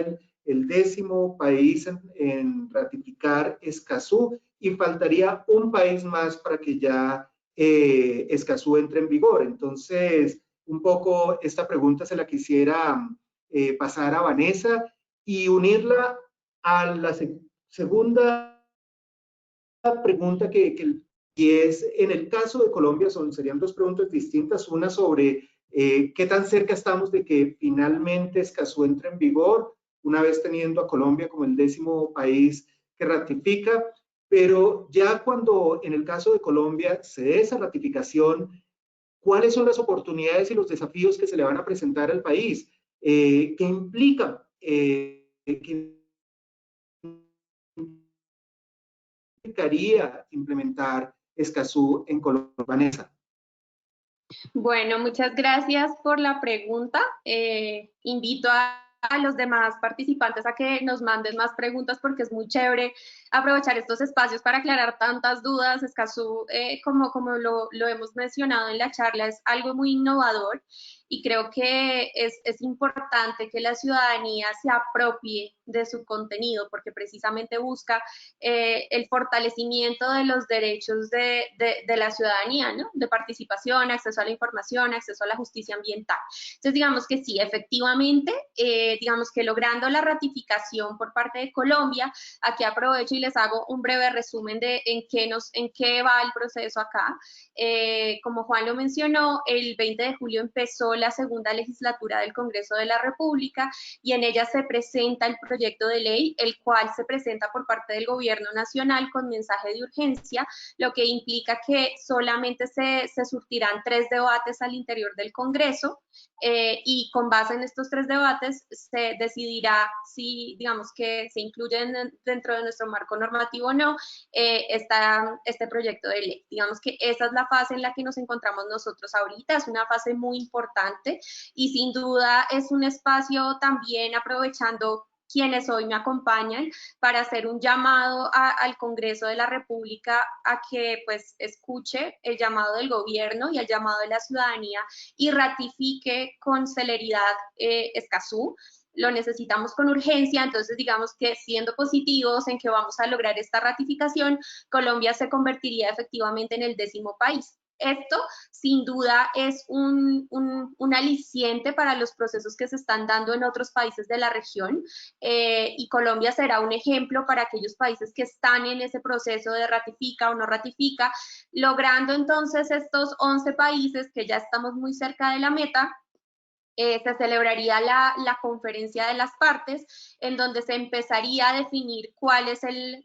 el 10º país en ratificar Escazú, y faltaría un país más para que ya Escazú entre en vigor. Entonces, un poco esta pregunta se la quisiera pasar a Vanessa y unirla a la segunda pregunta y es, en el caso de Colombia, serían dos preguntas distintas. Una sobre qué tan cerca estamos de que finalmente Escazú entre en vigor, una vez teniendo a Colombia como el 10º país que ratifica, pero ya cuando en el caso de Colombia se dé esa ratificación, ¿cuáles son las oportunidades y los desafíos que se le van a presentar al país? ¿Qué implica? ¿Qué implicaría implementar Escazú en Colombia? Vanessa. Bueno, muchas gracias por la pregunta. Invito a los demás participantes a que nos manden más preguntas, porque es muy chévere aprovechar estos espacios para aclarar tantas dudas. Escazú, como lo hemos mencionado en la charla, es algo muy innovador, y creo que es importante que la ciudadanía se apropie de su contenido, porque precisamente busca el fortalecimiento de los derechos de la ciudadanía, ¿no? De participación, acceso a la información, acceso a la justicia ambiental. Entonces, digamos que sí, efectivamente, digamos que logrando la ratificación por parte de Colombia, aquí aprovecho y les hago un breve resumen de en qué va el proceso acá. Como Juan lo mencionó, el 20 de julio empezó la segunda legislatura del Congreso de la República y en ella se presenta el proyecto de ley, el cual se presenta por parte del Gobierno Nacional con mensaje de urgencia, lo que implica que solamente se surtirán 3 debates al interior del Congreso y con base en estos 3 debates se decidirá si, digamos, que se incluyen dentro de nuestro marco normativo o no este proyecto de ley. Digamos que esa es la fase en la que nos encontramos nosotros ahorita, es una fase muy importante y sin duda es un espacio también aprovechando quienes hoy me acompañan para hacer un llamado al Congreso de la República a que pues escuche el llamado del gobierno y el llamado de la ciudadanía y ratifique con celeridad Escazú. Lo necesitamos con urgencia, entonces digamos que siendo positivos en que vamos a lograr esta ratificación, Colombia se convertiría efectivamente en el 10º país. Esto, sin duda, es un aliciente para los procesos que se están dando en otros países de la región y Colombia será un ejemplo para aquellos países que están en ese proceso de ratifica o no ratifica, logrando entonces estos 11 países que ya estamos muy cerca de la meta. Se celebraría la conferencia de las partes, en donde se empezaría a definir cuál es el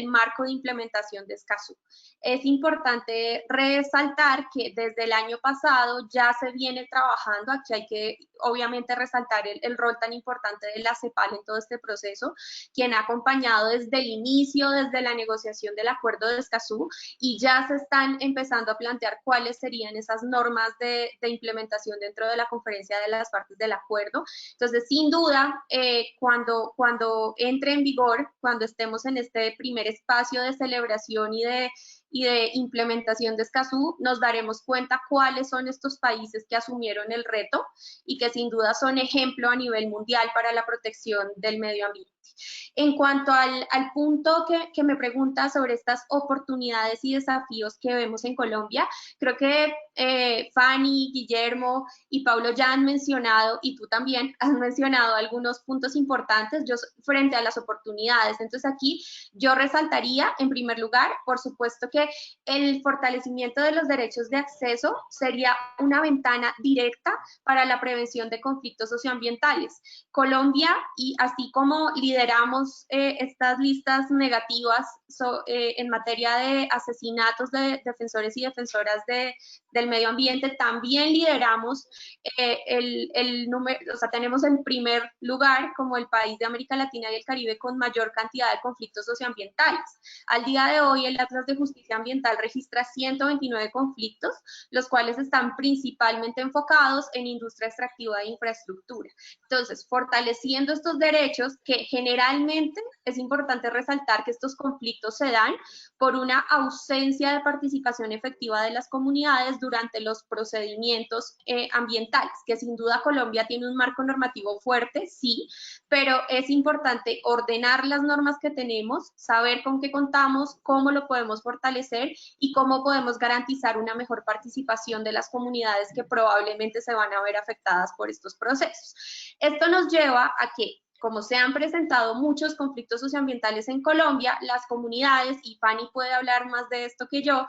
marco de implementación de Escazú. Es importante resaltar que desde el año pasado ya se viene trabajando, aquí hay que obviamente resaltar el rol tan importante de la CEPAL en todo este proceso, quien ha acompañado desde el inicio, desde la negociación del acuerdo de Escazú, y ya se están empezando a plantear cuáles serían esas normas de implementación dentro de la conferencia de las partes del acuerdo. Entonces, sin duda, cuando entre en vigor, cuando estemos en este primer espacio de celebración y de implementación de Escazú, nos daremos cuenta cuáles son estos países que asumieron el reto y que sin duda son ejemplo a nivel mundial para la protección del medio ambiente. En cuanto al punto que me pregunta sobre estas oportunidades y desafíos que vemos en Colombia, creo que Fanny, Guillermo y Paulo ya han mencionado, y tú también has mencionado algunos puntos importantes frente a las oportunidades. Entonces aquí yo resaltaría, en primer lugar, por supuesto que el fortalecimiento de los derechos de acceso sería una ventana directa para la prevención de conflictos socioambientales. Colombia, y así como lideramos estas listas negativas en materia de asesinatos de defensores y defensoras del medio ambiente, también lideramos tenemos el primer lugar como el país de América Latina y el Caribe con mayor cantidad de conflictos socioambientales. Al día de hoy, el Atlas de Justicia Ambiental registra 129 conflictos, los cuales están principalmente enfocados en industria extractiva e infraestructura. Entonces, fortaleciendo estos derechos, que generalmente es importante resaltar que estos conflictos se dan por una ausencia de participación efectiva de las comunidades durante los procedimientos ambientales, que sin duda Colombia tiene un marco normativo fuerte, sí, pero es importante ordenar las normas que tenemos, saber con qué contamos, cómo lo podemos fortalecer y cómo podemos garantizar una mejor participación de las comunidades que probablemente se van a ver afectadas por estos procesos. Esto nos lleva a que, como se han presentado muchos conflictos socioambientales en Colombia, las comunidades, y Fanny puede hablar más de esto que yo,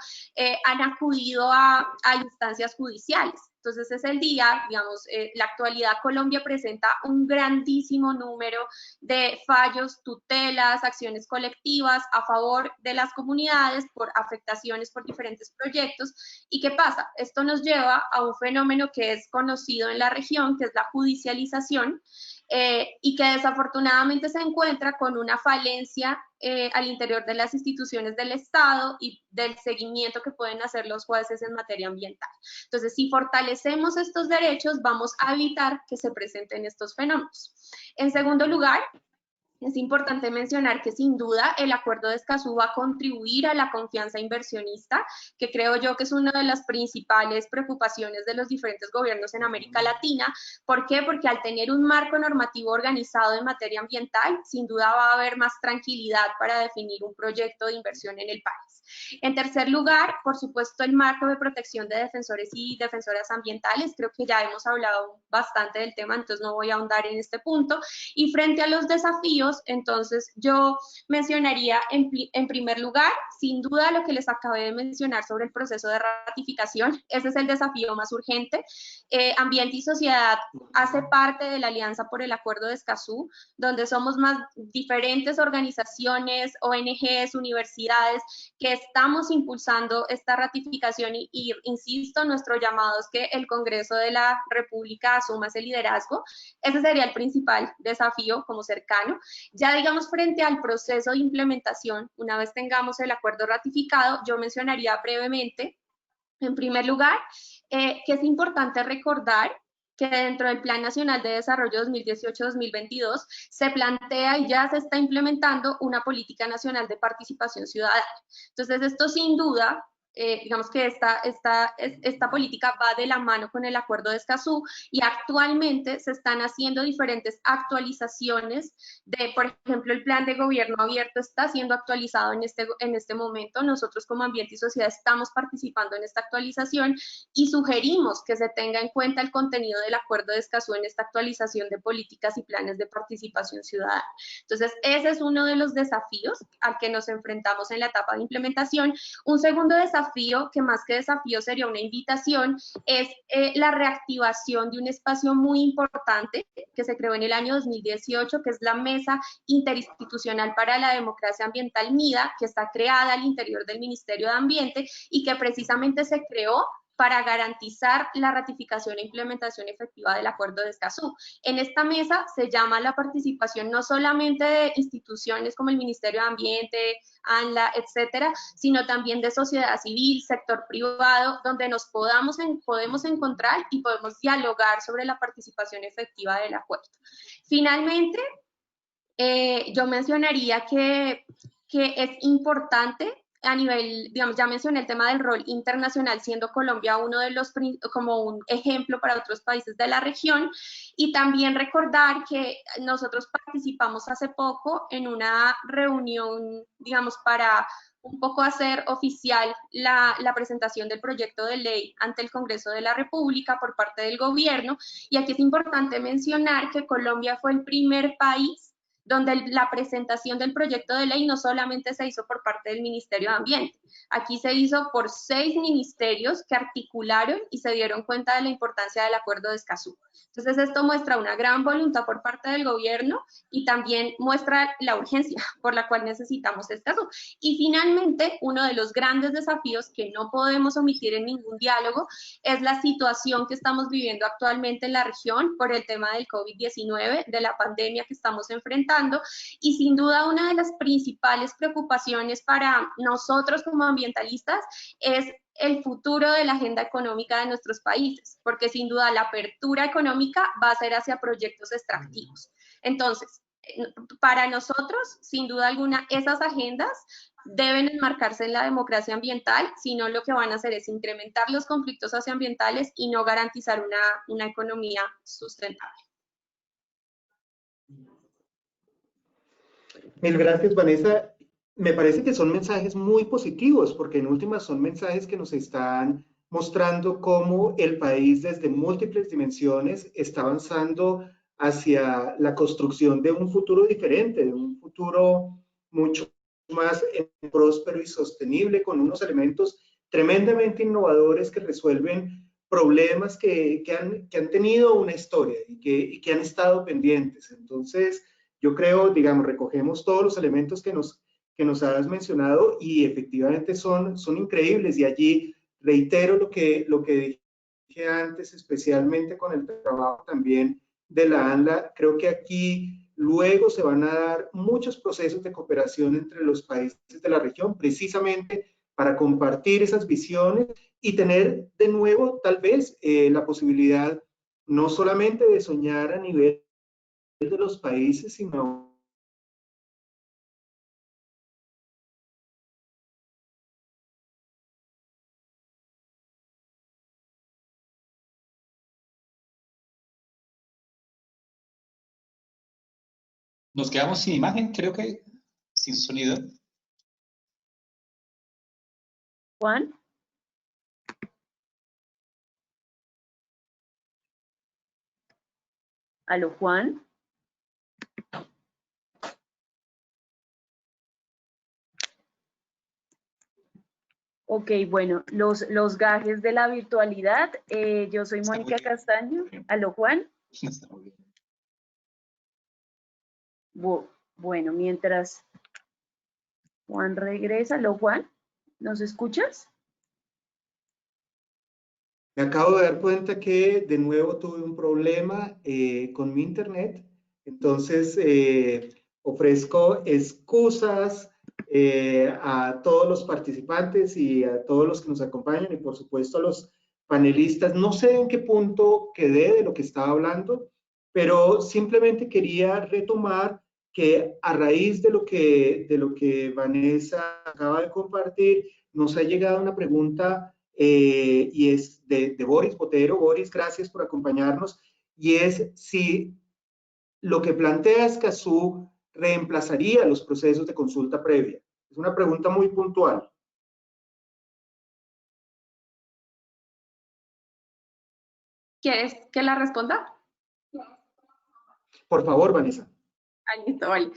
han acudido a instancias judiciales. Entonces es el día, digamos, la actualidad Colombia presenta un grandísimo número de fallos, tutelas, acciones colectivas a favor de las comunidades por afectaciones por diferentes proyectos. ¿Y qué pasa? Esto nos lleva a un fenómeno que es conocido en la región, que es la judicialización, y que desafortunadamente se encuentra con una falencia al interior de las instituciones del Estado y del seguimiento que pueden hacer los jueces en materia ambiental. Entonces, si fortalecemos estos derechos, vamos a evitar que se presenten estos fenómenos. En segundo lugar, es importante mencionar que sin duda el acuerdo de Escazú va a contribuir a la confianza inversionista, que creo yo que es una de las principales preocupaciones de los diferentes gobiernos en América Latina. ¿Por qué? Porque al tener un marco normativo organizado en materia ambiental, sin duda va a haber más tranquilidad para definir un proyecto de inversión en el país. En tercer lugar, por supuesto, el marco de protección de defensores y defensoras ambientales. Creo que ya hemos hablado bastante del tema, entonces no voy a ahondar en este punto. Y frente a los desafíos, entonces yo mencionaría en primer lugar, sin duda, lo que les acabé de mencionar sobre el proceso de ratificación. Ese es el desafío más urgente. Ambiente y Sociedad hace parte de la Alianza por el Acuerdo de Escazú, donde somos más diferentes organizaciones, ONGs, universidades, que estamos impulsando esta ratificación y insisto, nuestro llamado es que el Congreso de la República asuma ese liderazgo. Ese sería el principal desafío como cercano. Ya digamos frente al proceso de implementación, una vez tengamos el acuerdo ratificado, yo mencionaría brevemente, en primer lugar, que es importante recordar que dentro del Plan Nacional de Desarrollo 2018-2022 se plantea y ya se está implementando una política nacional de participación ciudadana. Entonces, esto sin duda, digamos que esta política va de la mano con el Acuerdo de Escazú y actualmente se están haciendo diferentes actualizaciones de, por ejemplo, el Plan de Gobierno Abierto está siendo actualizado en este momento. Nosotros como Ambiente y Sociedad estamos participando en esta actualización y sugerimos que se tenga en cuenta el contenido del Acuerdo de Escazú en esta actualización de políticas y planes de participación ciudadana. Entonces, ese es uno de los desafíos al que nos enfrentamos en la etapa de implementación. Un segundo desafío, que más que desafío sería una invitación, es la reactivación de un espacio muy importante que se creó en el año 2018, que es la Mesa Interinstitucional para la Democracia Ambiental MIDA, que está creada al interior del Ministerio de Ambiente y que precisamente se creó para garantizar la ratificación e implementación efectiva del Acuerdo de Escazú. En esta mesa se llama la participación no solamente de instituciones como el Ministerio de Ambiente, ANLA, etcétera, sino también de sociedad civil, sector privado, donde nos podemos encontrar y podemos dialogar sobre la participación efectiva del acuerdo. Finalmente, yo mencionaría que es importante a nivel, digamos, ya mencioné el tema del rol internacional, siendo Colombia uno de los, como un ejemplo para otros países de la región, y también recordar que nosotros participamos hace poco en una reunión, digamos, para un poco hacer oficial la presentación del proyecto de ley ante el Congreso de la República por parte del gobierno, y aquí es importante mencionar que Colombia fue el primer país donde la presentación del proyecto de ley no solamente se hizo por parte del Ministerio de Ambiente, aquí se hizo por 6 ministerios que articularon y se dieron cuenta de la importancia del Acuerdo de Escazú. Entonces, esto muestra una gran voluntad por parte del gobierno y también muestra la urgencia por la cual necesitamos Escazú. Y finalmente, uno de los grandes desafíos que no podemos omitir en ningún diálogo es la situación que estamos viviendo actualmente en la región por el tema del COVID-19, de la pandemia que estamos enfrentando, y sin duda una de las principales preocupaciones para nosotros como ambientalistas es el futuro de la agenda económica de nuestros países, porque sin duda la apertura económica va a ser hacia proyectos extractivos. Entonces, para nosotros, sin duda alguna, esas agendas deben enmarcarse en la democracia ambiental, sino lo que van a hacer es incrementar los conflictos socioambientales y no garantizar una economía sustentable. Mil gracias, Vanessa. Me parece que son mensajes muy positivos, porque en últimas son mensajes que nos están mostrando cómo el país desde múltiples dimensiones está avanzando hacia la construcción de un futuro diferente, de un futuro mucho más próspero y sostenible, con unos elementos tremendamente innovadores que resuelven problemas que han tenido una historia y que han estado pendientes. Entonces, yo creo, digamos, recogemos todos los elementos que nos has mencionado y efectivamente son increíbles. Y allí reitero lo que dije antes, especialmente con el trabajo también de la ANLA. Creo que aquí luego se van a dar muchos procesos de cooperación entre los países de la región, precisamente para compartir esas visiones y tener de nuevo, tal vez, la posibilidad no solamente de soñar a nivel de los países, sino Nos quedamos sin imagen, creo que sin sonido. Juan. Aló, Juan. Ok, bueno, los gajes de la virtualidad. Yo soy Está Mónica muy bien. Castaño. Aló, Juan. Está muy bien. Bueno, mientras Juan regresa. Aló, Juan, ¿nos escuchas? Me acabo de dar cuenta que de nuevo tuve un problema con mi internet, entonces ofrezco excusas a todos los participantes y a todos los que nos acompañan y por supuesto a los panelistas. No sé en qué punto quedé de lo que estaba hablando, pero simplemente quería retomar que a raíz de lo que Vanessa acaba de compartir, nos ha llegado una pregunta y es de Boris Botero. Boris, gracias por acompañarnos. Y es si lo que plantea Escazú reemplazaría los procesos de consulta previa. Es una pregunta muy puntual. ¿Quieres que la responda? Por favor, Vanessa. Vale.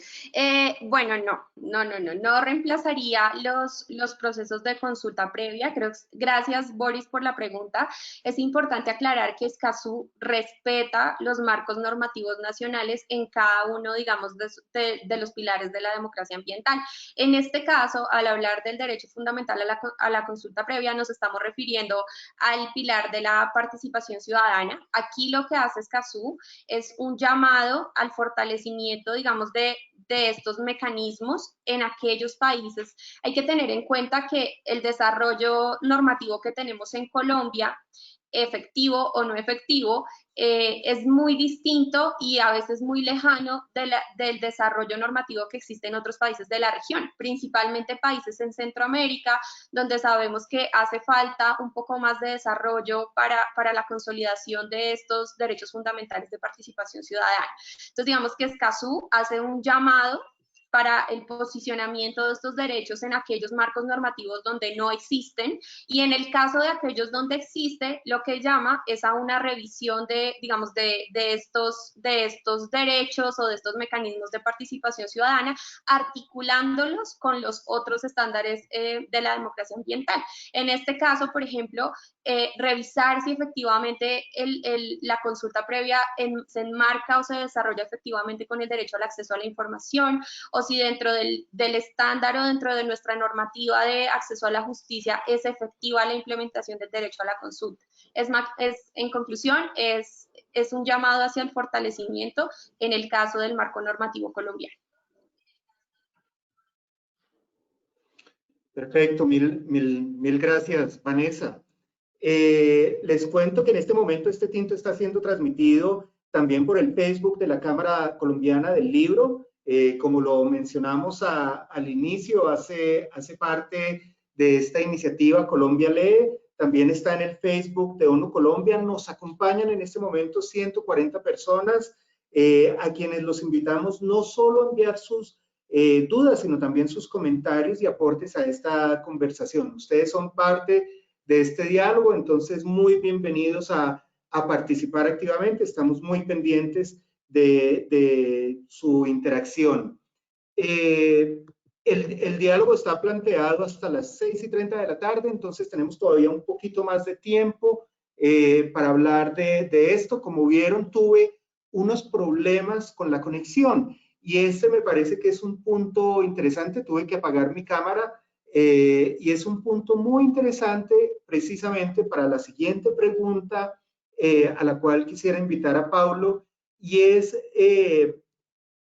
Bueno, no reemplazaría los procesos de consulta previa. Gracias, Boris, por la pregunta. Es importante aclarar que Escazú respeta los marcos normativos nacionales en cada uno, digamos, de los pilares de la democracia ambiental. En este caso, al hablar del derecho fundamental a la consulta previa, nos estamos refiriendo al pilar de la participación ciudadana. Aquí lo que hace Escazú es un llamado al fortalecimiento, digamos, de estos mecanismos en aquellos países. Hay que tener en cuenta que el desarrollo normativo que tenemos en Colombia, efectivo o no efectivo, es muy distinto y a veces muy lejano del desarrollo normativo que existe en otros países de la región, principalmente países en Centroamérica, donde sabemos que hace falta un poco más de desarrollo para la consolidación de estos derechos fundamentales de participación ciudadana. Entonces, digamos que Escazú hace un llamado para el posicionamiento de estos derechos en aquellos marcos normativos donde no existen, y en el caso de aquellos donde existe, lo que llama es a una revisión de, digamos, de estos derechos o de estos mecanismos de participación ciudadana, articulándolos con los otros estándares de la democracia ambiental. En este caso, por ejemplo, revisar si efectivamente la consulta previa se enmarca o se desarrolla efectivamente con el derecho al acceso a la información, o si dentro del estándar o dentro de nuestra normativa de acceso a la justicia es efectiva la implementación del derecho a la consulta. En conclusión, es un llamado hacia el fortalecimiento en el caso del marco normativo colombiano. Perfecto, mil gracias, Vanessa. Les cuento que en este momento este tinto está siendo transmitido también por el Facebook de la Cámara Colombiana del Libro. Como lo mencionamos al inicio, hace parte de esta iniciativa Colombia Lee. También está en el Facebook de ONU Colombia. Nos acompañan en este momento 140 personas, a quienes los invitamos no solo a enviar sus dudas, sino también sus comentarios y aportes a esta conversación. Ustedes son parte de este diálogo, entonces muy bienvenidos a participar activamente. Estamos muy pendientes de su interacción. El diálogo está planteado hasta las 6:30 de la tarde, entonces tenemos todavía un poquito más de tiempo para hablar de esto. Como vieron, tuve unos problemas con la conexión y este me parece que es un punto interesante. Tuve que apagar mi cámara y es un punto muy interesante precisamente para la siguiente pregunta a la cual quisiera invitar a Paulo, y es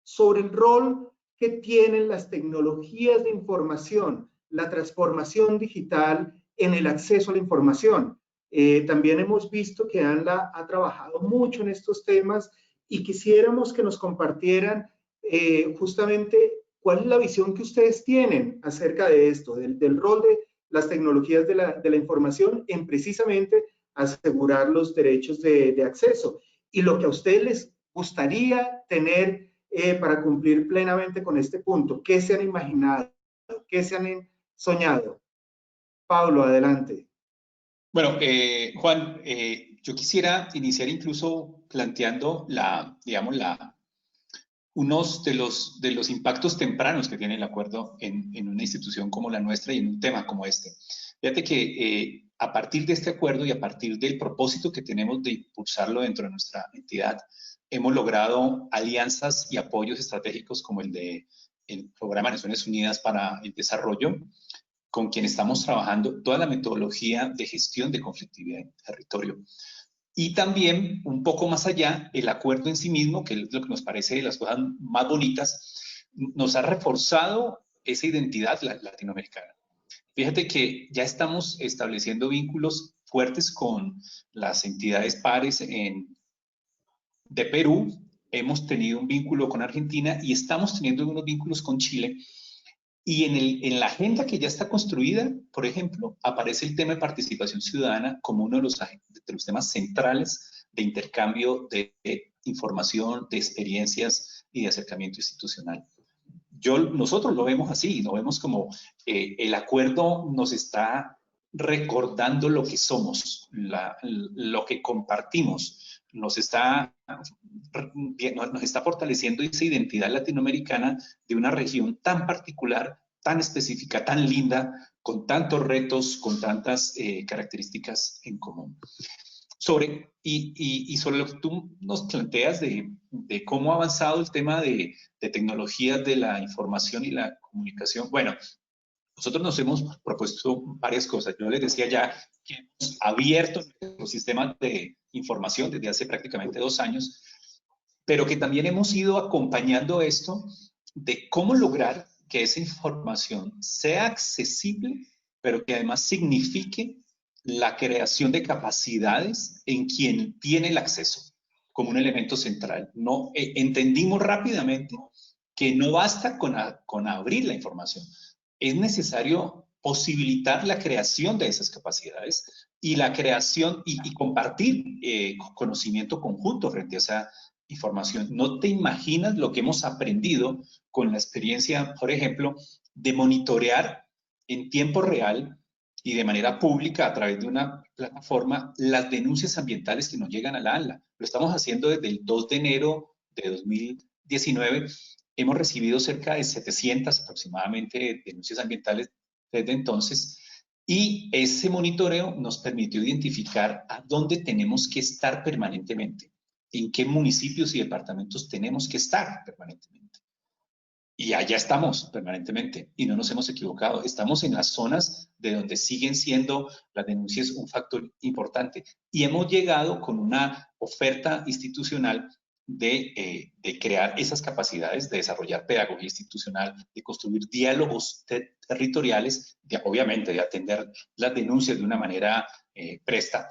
sobre el rol que tienen las tecnologías de información, la transformación digital en el acceso a la información. También hemos visto que ANLA ha trabajado mucho en estos temas y quisiéramos que nos compartieran justamente cuál es la visión que ustedes tienen acerca de esto, del rol de las tecnologías de la información en precisamente asegurar los derechos de acceso, y lo que a ustedes les gustaría tener para cumplir plenamente con este punto. ¿Qué se han imaginado? ¿Qué se han soñado? Pablo, adelante. Bueno, Juan, yo quisiera iniciar incluso planteando unos de los impactos tempranos que tiene el acuerdo en una institución como la nuestra y en un tema como este. Fíjate que a partir de este acuerdo y a partir del propósito que tenemos de impulsarlo dentro de nuestra entidad, hemos logrado alianzas y apoyos estratégicos como el Programa de Naciones Unidas para el Desarrollo, con quien estamos trabajando toda la metodología de gestión de conflictividad en territorio. Y también, un poco más allá, el acuerdo en sí mismo, que es lo que nos parece de las cosas más bonitas, nos ha reforzado esa identidad latinoamericana. Fíjate que ya estamos estableciendo vínculos fuertes con las entidades pares de Perú, hemos tenido un vínculo con Argentina y estamos teniendo unos vínculos con Chile. Y en la agenda que ya está construida, por ejemplo, aparece el tema de participación ciudadana como uno de los temas centrales de intercambio de información, de experiencias y de acercamiento institucional. Nosotros lo vemos así, lo vemos como el acuerdo nos está recordando lo que somos, lo que compartimos, nos está fortaleciendo esa identidad latinoamericana de una región tan particular, tan específica, tan linda, con tantos retos, con tantas características en común. Sobre lo que tú nos planteas de cómo ha avanzado el tema de tecnologías de la información y la comunicación, bueno, nosotros nos hemos propuesto varias cosas. Yo les decía ya que hemos abierto los sistemas de información desde hace prácticamente 2 años, pero que también hemos ido acompañando esto de cómo lograr que esa información sea accesible, pero que además signifique la creación de capacidades en quien tiene el acceso como un elemento central. No, entendimos rápidamente que no basta con abrir la información, es necesario posibilitar la creación de esas capacidades y la creación y compartir conocimiento conjunto frente a esa información. No te imaginas lo que hemos aprendido con la experiencia, por ejemplo, de monitorear en tiempo real y de manera pública a través de una plataforma las denuncias ambientales que nos llegan a la ANLA. Lo estamos haciendo desde el 2 de enero de 2019. Hemos recibido cerca de 700 aproximadamente denuncias ambientales desde entonces y ese monitoreo nos permitió identificar a dónde tenemos que estar permanentemente, en qué municipios y departamentos tenemos que estar permanentemente. Y allá estamos permanentemente y no nos hemos equivocado. Estamos en las zonas de donde siguen siendo las denuncias un factor importante. Y hemos llegado con una oferta institucional de crear esas capacidades, de desarrollar pedagogía institucional, de construir diálogos territoriales, obviamente de atender las denuncias de una manera presta.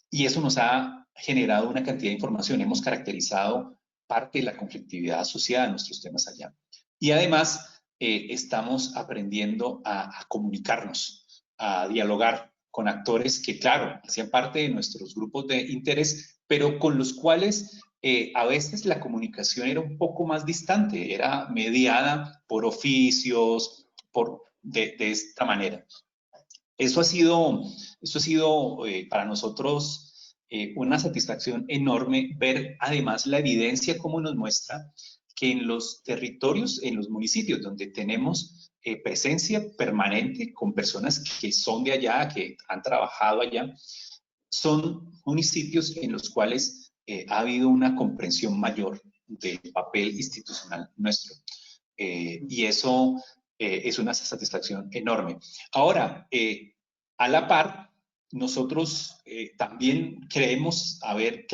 Y eso nos ha generado una cantidad de información. Hemos caracterizado parte de la conflictividad asociada a nuestros temas allá. Y además estamos aprendiendo a comunicarnos, a dialogar con actores que, claro, hacían parte de nuestros grupos de interés, pero con los cuales a veces la comunicación era un poco más distante, era mediada por oficios, de esta manera. Eso ha sido para nosotros una satisfacción enorme ver además la evidencia como nos muestra que en los territorios, en los municipios donde tenemos presencia permanente con personas que son de allá, que han trabajado allá, son municipios en los cuales ha habido una comprensión mayor del papel institucional nuestro. Y eso es una satisfacción enorme. Ahora, a la par, nosotros también creemos haber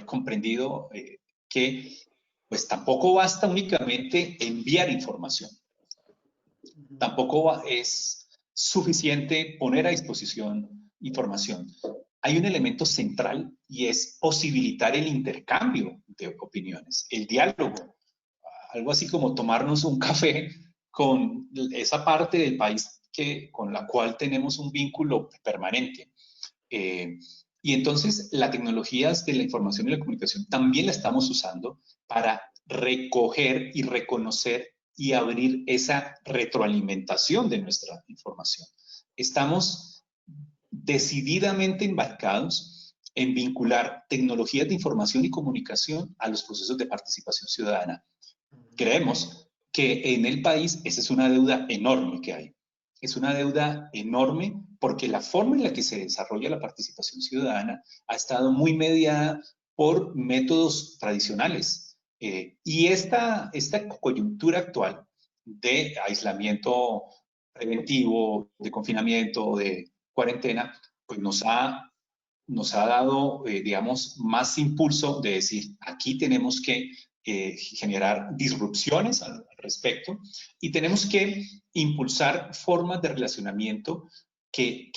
comprendido que pues tampoco basta únicamente enviar información. Tampoco es suficiente poner a disposición información. Hay un elemento central y es posibilitar el intercambio de opiniones, el diálogo, algo así como tomarnos un café con esa parte del país con la cual tenemos un vínculo permanente. Y entonces las tecnologías de la información y la comunicación también la estamos usando para recoger y reconocer y abrir esa retroalimentación de nuestra información. estamos decididamente embarcados en vincular tecnologías de información y comunicación a los procesos de participación ciudadana. Creemos que en el país esa es una deuda enorme que hay. Es una deuda enorme porque la forma en la que se desarrolla la participación ciudadana ha estado muy mediada por métodos tradicionales. Y esta coyuntura actual de aislamiento preventivo, de confinamiento, de cuarentena, pues nos ha dado, digamos, más impulso de decir, aquí tenemos que generar disrupciones al respecto y tenemos que impulsar formas de relacionamiento que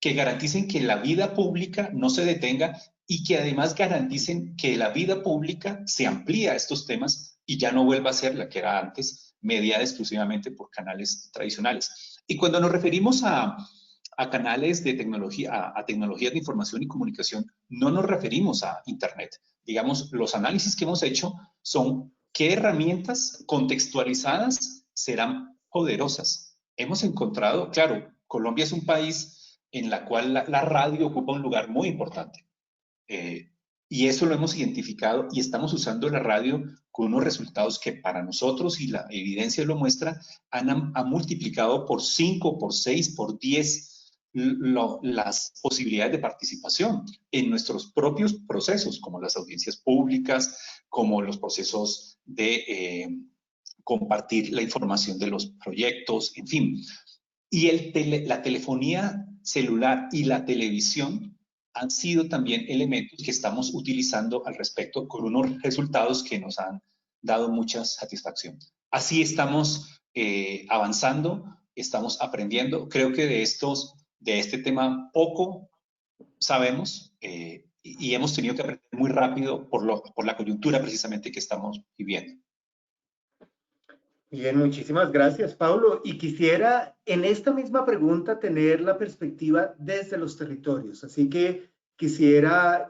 garanticen que la vida pública no se detenga y que además garanticen que la vida pública se amplía a estos temas y ya no vuelva a ser la que era antes, mediada exclusivamente por canales tradicionales. Y cuando nos referimos a canales de tecnología, a tecnologías de información y comunicación, no nos referimos a Internet. Digamos, los análisis que hemos hecho son qué herramientas contextualizadas serán poderosas. Hemos encontrado, claro, Colombia es un país en la cual la radio ocupa un lugar muy importante. Y eso lo hemos identificado y estamos usando la radio con unos resultados que para nosotros, y la evidencia lo muestra, han multiplicado por 5, por 6, por 10 las posibilidades de participación en nuestros propios procesos, como las audiencias públicas, como los procesos de compartir la información de los proyectos, en fin. Y la telefonía celular y la televisión han sido también elementos que estamos utilizando al respecto con unos resultados que nos han dado mucha satisfacción. Así estamos avanzando, estamos aprendiendo. Creo que de este tema poco sabemos y hemos tenido que aprender muy rápido por la coyuntura precisamente que estamos viviendo. Bien, muchísimas gracias, Paulo. Y quisiera en esta misma pregunta tener la perspectiva desde los territorios. Así que quisiera,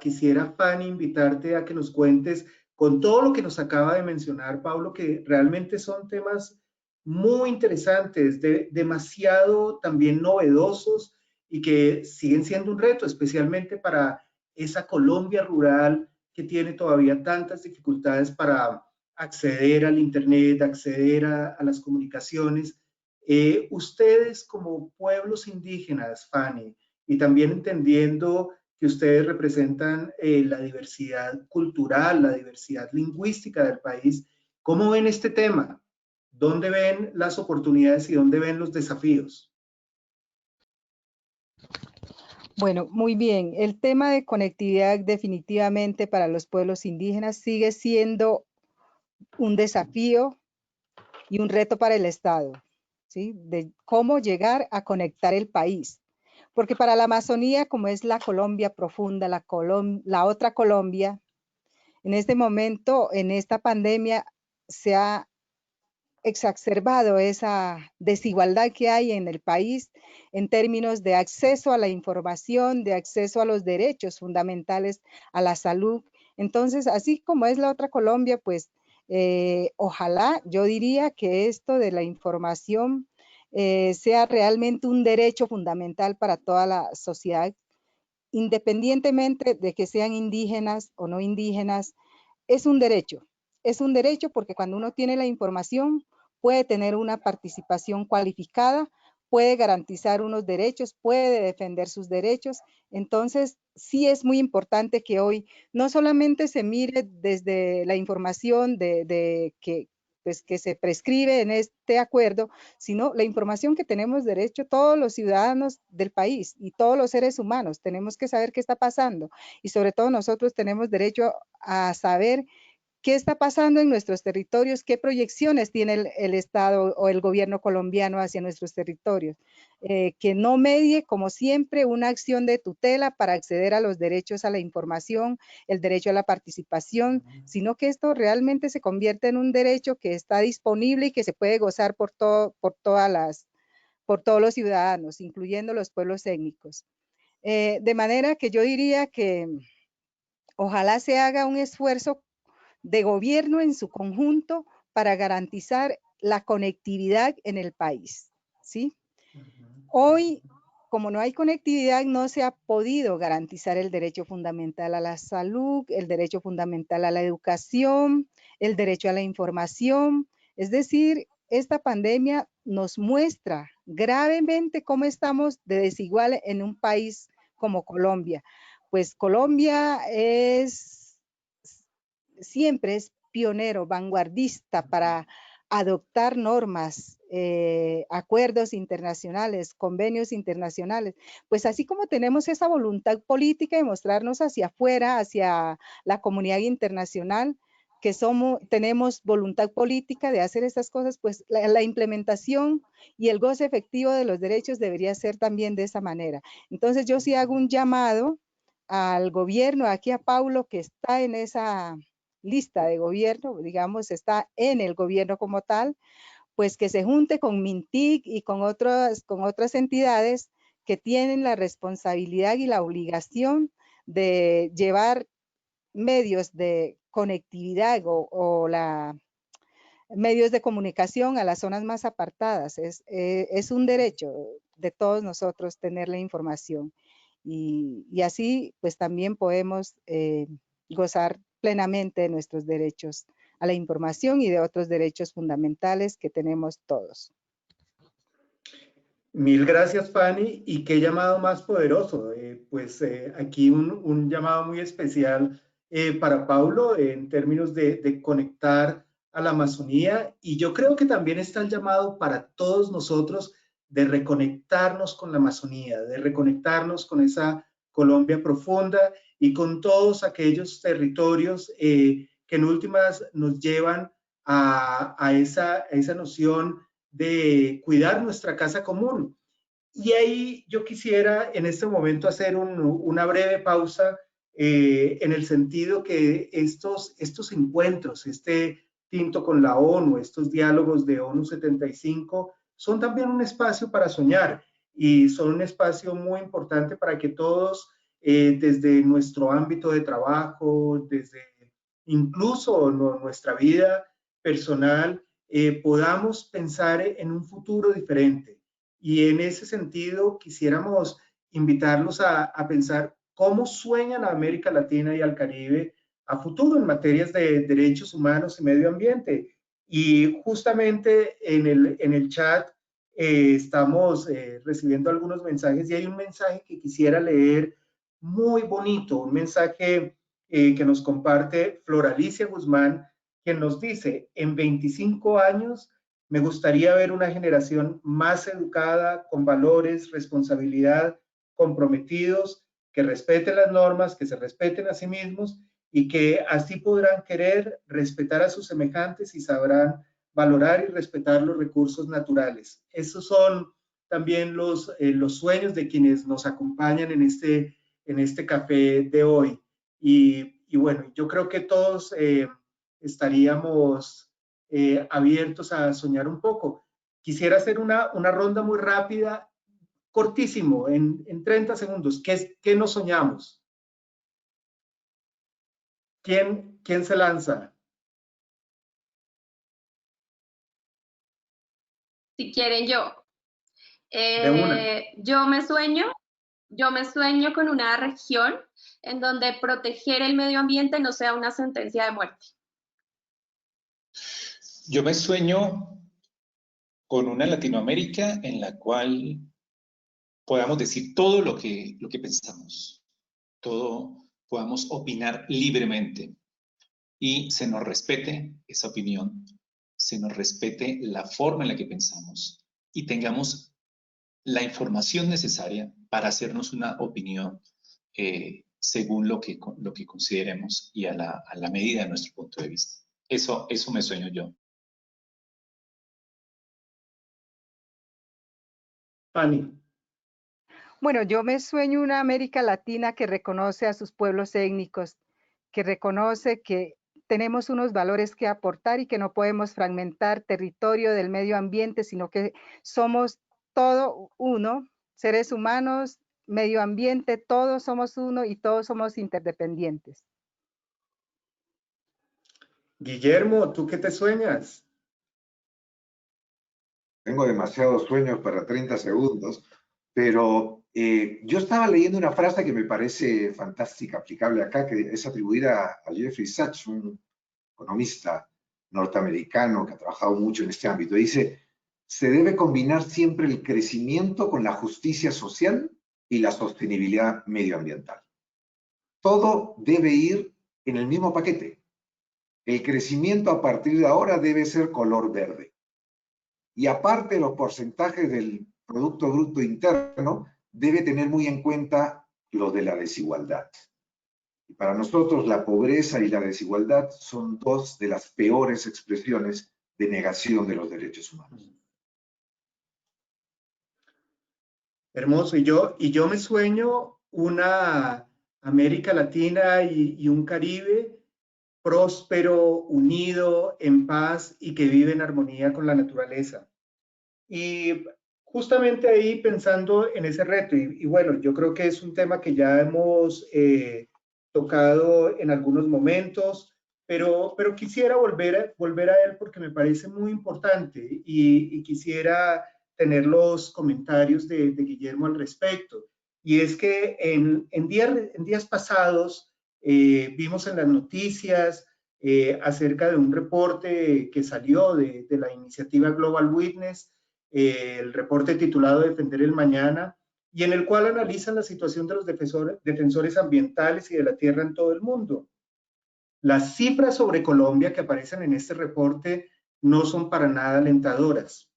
Fanny, invitarte a que nos cuentes con todo lo que nos acaba de mencionar, Paulo, que realmente son temas muy interesantes, demasiado también novedosos y que siguen siendo un reto, especialmente para esa Colombia rural que tiene todavía tantas dificultades para acceder al Internet, acceder a las comunicaciones. Ustedes como pueblos indígenas, Fanny, y también entendiendo que ustedes representan la diversidad cultural, la diversidad lingüística del país, ¿cómo ven este tema? ¿Dónde ven las oportunidades y dónde ven los desafíos? Bueno, muy bien. El tema de conectividad definitivamente para los pueblos indígenas sigue siendo un desafío y un reto para el Estado, ¿sí? De cómo llegar a conectar el país. Porque para la Amazonía, como es la Colombia profunda, la otra Colombia, en este momento, en esta pandemia, se ha exacerbado esa desigualdad que hay en el país en términos de acceso a la información, de acceso a los derechos fundamentales, a la salud. Entonces, así como es la otra Colombia, pues ojalá, yo diría que esto de la información sea realmente un derecho fundamental para toda la sociedad, independientemente de que sean indígenas o no indígenas. Es un derecho porque cuando uno tiene la información puede tener una participación cualificada, puede garantizar unos derechos, puede defender sus derechos. Entonces, sí es muy importante que hoy no solamente se mire desde la información que se prescribe en este acuerdo, sino la información que tenemos derecho todos los ciudadanos del país y todos los seres humanos. Tenemos que saber qué está pasando y sobre todo nosotros tenemos derecho a saber qué está pasando en nuestros territorios, qué proyecciones tiene el Estado o el gobierno colombiano hacia nuestros territorios. Que no medie, como siempre, una acción de tutela para acceder a los derechos a la información, el derecho a la participación, sino que esto realmente se convierte en un derecho que está disponible y que se puede gozar por todos los ciudadanos, incluyendo los pueblos étnicos. De manera que yo diría que ojalá se haga un esfuerzo de gobierno en su conjunto para garantizar la conectividad en el país, ¿sí? Hoy, como no hay conectividad, no se ha podido garantizar el derecho fundamental a la salud, el derecho fundamental a la educación, el derecho a la información. Es decir, esta pandemia nos muestra gravemente cómo estamos de desigual en un país como Colombia. Pues Colombia siempre es pionero, vanguardista para adoptar normas, acuerdos internacionales, convenios internacionales. Pues así como tenemos esa voluntad política de mostrarnos hacia afuera, hacia la comunidad internacional, que tenemos voluntad política de hacer estas cosas, pues la implementación y el goce efectivo de los derechos debería ser también de esa manera. Entonces yo sí hago un llamado al gobierno, aquí a Paulo, que está en esa lista de gobierno, digamos, está en el gobierno como tal, pues que se junte con MINTIC y con otras entidades que tienen la responsabilidad y la obligación de llevar medios de conectividad o medios de comunicación a las zonas más apartadas. Es un derecho de todos nosotros tener la información y así pues también podemos gozar plenamente de nuestros derechos a la información y de otros derechos fundamentales que tenemos todos. Mil gracias, Fanny, y qué llamado más poderoso. Aquí un llamado muy especial para Paulo en términos de conectar a la Amazonía, y yo creo que también está el llamado para todos nosotros de reconectarnos con la Amazonía, de reconectarnos con esa Colombia profunda y con todos aquellos territorios que en últimas nos llevan a esa noción de cuidar nuestra casa común. Y ahí yo quisiera en este momento hacer una breve pausa en el sentido que estos encuentros, este tinto con la ONU, estos diálogos de ONU 75, son también un espacio para soñar y son un espacio muy importante para que todos, desde nuestro ámbito de trabajo, desde incluso nuestra vida personal, podamos pensar en un futuro diferente. Y en ese sentido, quisiéramos invitarlos a pensar cómo sueñan a América Latina y al Caribe a futuro en materias de derechos humanos y medio ambiente. Y justamente en el chat estamos recibiendo algunos mensajes y hay un mensaje que quisiera leer muy bonito, un mensaje que nos comparte Floralicia Guzmán, quien nos dice, en 25 años me gustaría ver una generación más educada, con valores, responsabilidad, comprometidos, que respeten las normas, que se respeten a sí mismos y que así podrán querer respetar a sus semejantes y sabrán valorar y respetar los recursos naturales. Esos son también los sueños de quienes nos acompañan en este café de hoy. Y bueno, yo creo que todos estaríamos abiertos a soñar un poco. Quisiera hacer una ronda muy rápida, cortísimo, en 30 segundos. ¿Qué nos soñamos? ¿Quién se lanza? Si quieren yo. De una. Yo me sueño con una región en donde proteger el medio ambiente no sea una sentencia de muerte. Yo me sueño con una Latinoamérica en la cual podamos decir todo lo que pensamos, todo podamos opinar libremente y se nos respete esa opinión, se nos respete la forma en la que pensamos y tengamos la información necesaria para hacernos una opinión según lo que consideremos y a la medida de nuestro punto de vista. Eso me sueño yo. Fanny. Bueno, yo me sueño una América Latina que reconoce a sus pueblos étnicos, que reconoce que tenemos unos valores que aportar y que no podemos fragmentar territorio del medio ambiente, sino que somos todo uno, seres humanos, medio ambiente, todos somos uno y todos somos interdependientes. Guillermo, ¿tú qué te sueñas? tengo demasiados sueños para 30 segundos, pero yo estaba leyendo una frase que me parece fantástica, aplicable acá, que es atribuida a Jeffrey Sachs, un economista norteamericano que ha trabajado mucho en este ámbito. Dice, se debe combinar siempre el crecimiento con la justicia social y la sostenibilidad medioambiental. Todo debe ir en el mismo paquete. El crecimiento a partir de ahora debe ser color verde. Y aparte los porcentajes del Producto Bruto Interno, debe tener muy en cuenta lo de la desigualdad. Y para nosotros la pobreza y la desigualdad son dos de las peores expresiones de negación de los derechos humanos. Hermoso. Y yo me sueño una América Latina y un Caribe próspero, unido, en paz y que vive en armonía con la naturaleza. Y justamente ahí pensando en ese reto, y bueno, yo creo que es un tema que ya hemos tocado en algunos momentos, pero quisiera volver a él porque me parece muy importante y quisiera tener los comentarios de Guillermo al respecto. Y es que en días pasados vimos en las noticias acerca de un reporte que salió de la iniciativa Global Witness, el reporte titulado Defender el Mañana, y en el cual analizan la situación de los defensores ambientales y de la tierra en todo el mundo. Las cifras sobre Colombia que aparecen en este reporte no son para nada alentadoras.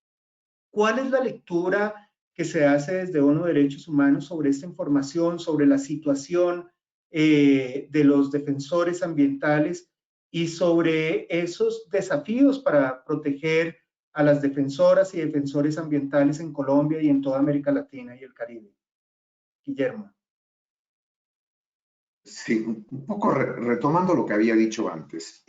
¿Cuál es la lectura que se hace desde ONU Derechos Humanos sobre esta información, sobre la situación de los defensores ambientales y sobre esos desafíos para proteger a las defensoras y defensores ambientales en Colombia y en toda América Latina y el Caribe? Guillermo. Sí, un poco retomando lo que había dicho antes.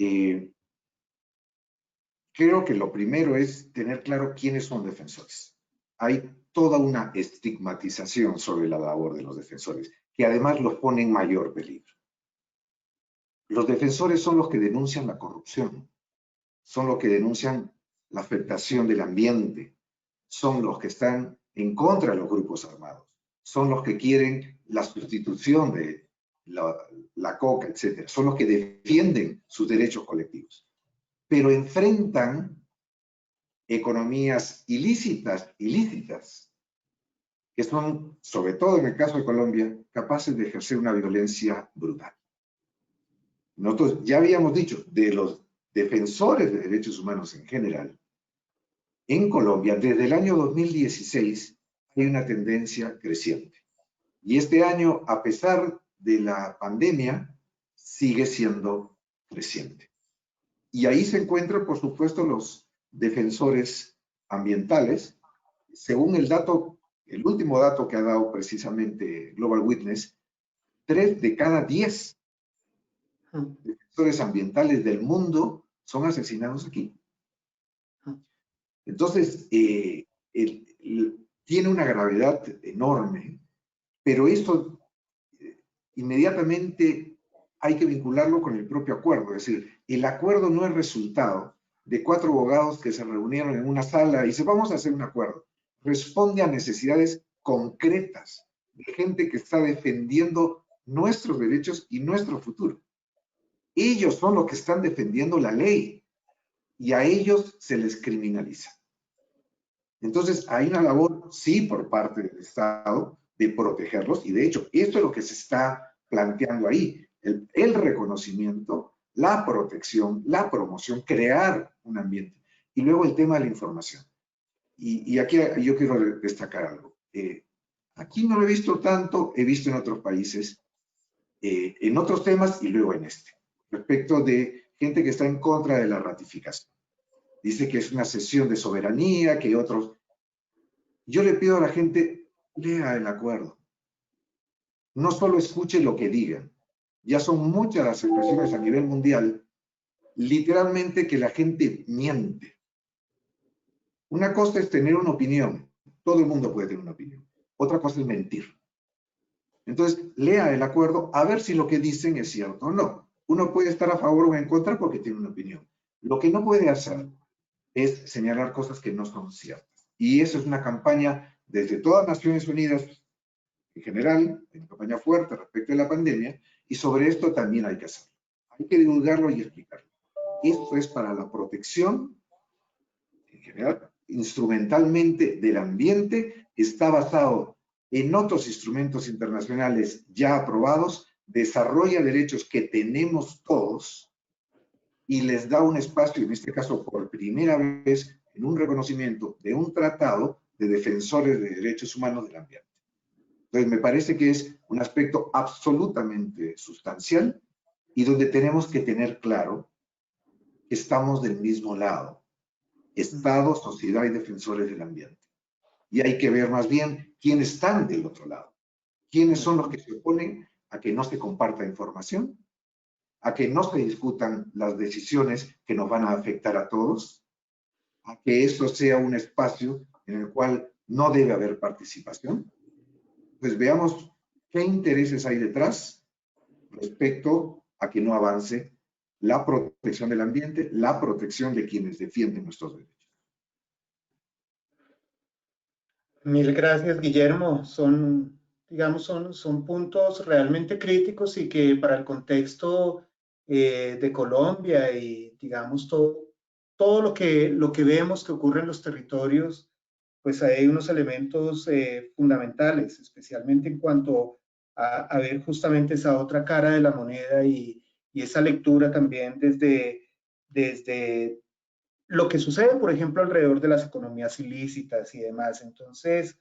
Creo que lo primero es tener claro quiénes son defensores. Hay toda una estigmatización sobre la labor de los defensores, que además los pone en mayor peligro. Los defensores son los que denuncian la corrupción, son los que denuncian la afectación del ambiente, son los que están en contra de los grupos armados, son los que quieren la sustitución de la coca, etc. Son los que defienden sus derechos colectivos, pero enfrentan economías ilícitas, que son, sobre todo en el caso de Colombia, capaces de ejercer una violencia brutal. Nosotros ya habíamos dicho, de los defensores de derechos humanos en general, en Colombia, desde el año 2016, hay una tendencia creciente. Y este año, a pesar de la pandemia, sigue siendo creciente. Y ahí se encuentran, por supuesto, los defensores ambientales. Según el último dato que ha dado precisamente Global Witness, 3 de cada 10 defensores ambientales del mundo son asesinados aquí. Entonces, tiene una gravedad enorme, pero esto inmediatamente hay que vincularlo con el propio acuerdo. Es decir, el acuerdo no es resultado de 4 abogados que se reunieron en una sala y dicen, vamos a hacer un acuerdo. Responde a necesidades concretas de gente que está defendiendo nuestros derechos y nuestro futuro. Ellos son los que están defendiendo la ley y a ellos se les criminaliza. Entonces, hay una labor, sí, por parte del Estado de protegerlos, y de hecho, esto es lo que se está planteando ahí, el reconocimiento, la protección, la promoción, crear un ambiente. Y luego el tema de la información. Y aquí yo quiero destacar algo. Aquí no lo he visto tanto, he visto en otros países, en otros temas y luego en este, respecto de gente que está en contra de la ratificación. Dice que es una cesión de soberanía, que otros... Yo le pido a la gente, lea el acuerdo. No solo escuche lo que digan. Ya son muchas las expresiones a nivel mundial, literalmente que la gente miente. Una cosa es tener una opinión. Todo el mundo puede tener una opinión. Otra cosa es mentir. Entonces, lea el acuerdo a ver si lo que dicen es cierto o no. Uno puede estar a favor o en contra porque tiene una opinión. Lo que no puede hacer es señalar cosas que no son ciertas. Y eso es una campaña desde todas Naciones Unidas en general, una campaña fuerte respecto a la pandemia, y sobre esto también hay que hacerlo. Hay que divulgarlo y explicarlo. Esto es para la protección, en general, instrumentalmente del ambiente, está basado en otros instrumentos internacionales ya aprobados, desarrolla derechos que tenemos todos y les da un espacio, en este caso por primera vez, en un reconocimiento de un tratado de defensores de derechos humanos del ambiente. Entonces, me parece que es un aspecto absolutamente sustancial y donde tenemos que tener claro que estamos del mismo lado. Estado, sociedad y defensores del ambiente. Y hay que ver más bien quiénes están del otro lado. ¿Quiénes son los que se oponen a que no se comparta información? ¿A que no se discutan las decisiones que nos van a afectar a todos? ¿A que esto sea un espacio en el cual no debe haber participación? Pues veamos qué intereses hay detrás respecto a que no avance la protección del ambiente, la protección de quienes defienden nuestros derechos. Mil gracias, Guillermo. Digamos, son puntos realmente críticos y que para el contexto de Colombia y, digamos, todo lo que vemos que ocurre en los territorios, pues hay unos elementos fundamentales, especialmente en cuanto a ver justamente esa otra cara de la moneda y esa lectura también desde lo que sucede, por ejemplo, alrededor de las economías ilícitas y demás. Entonces,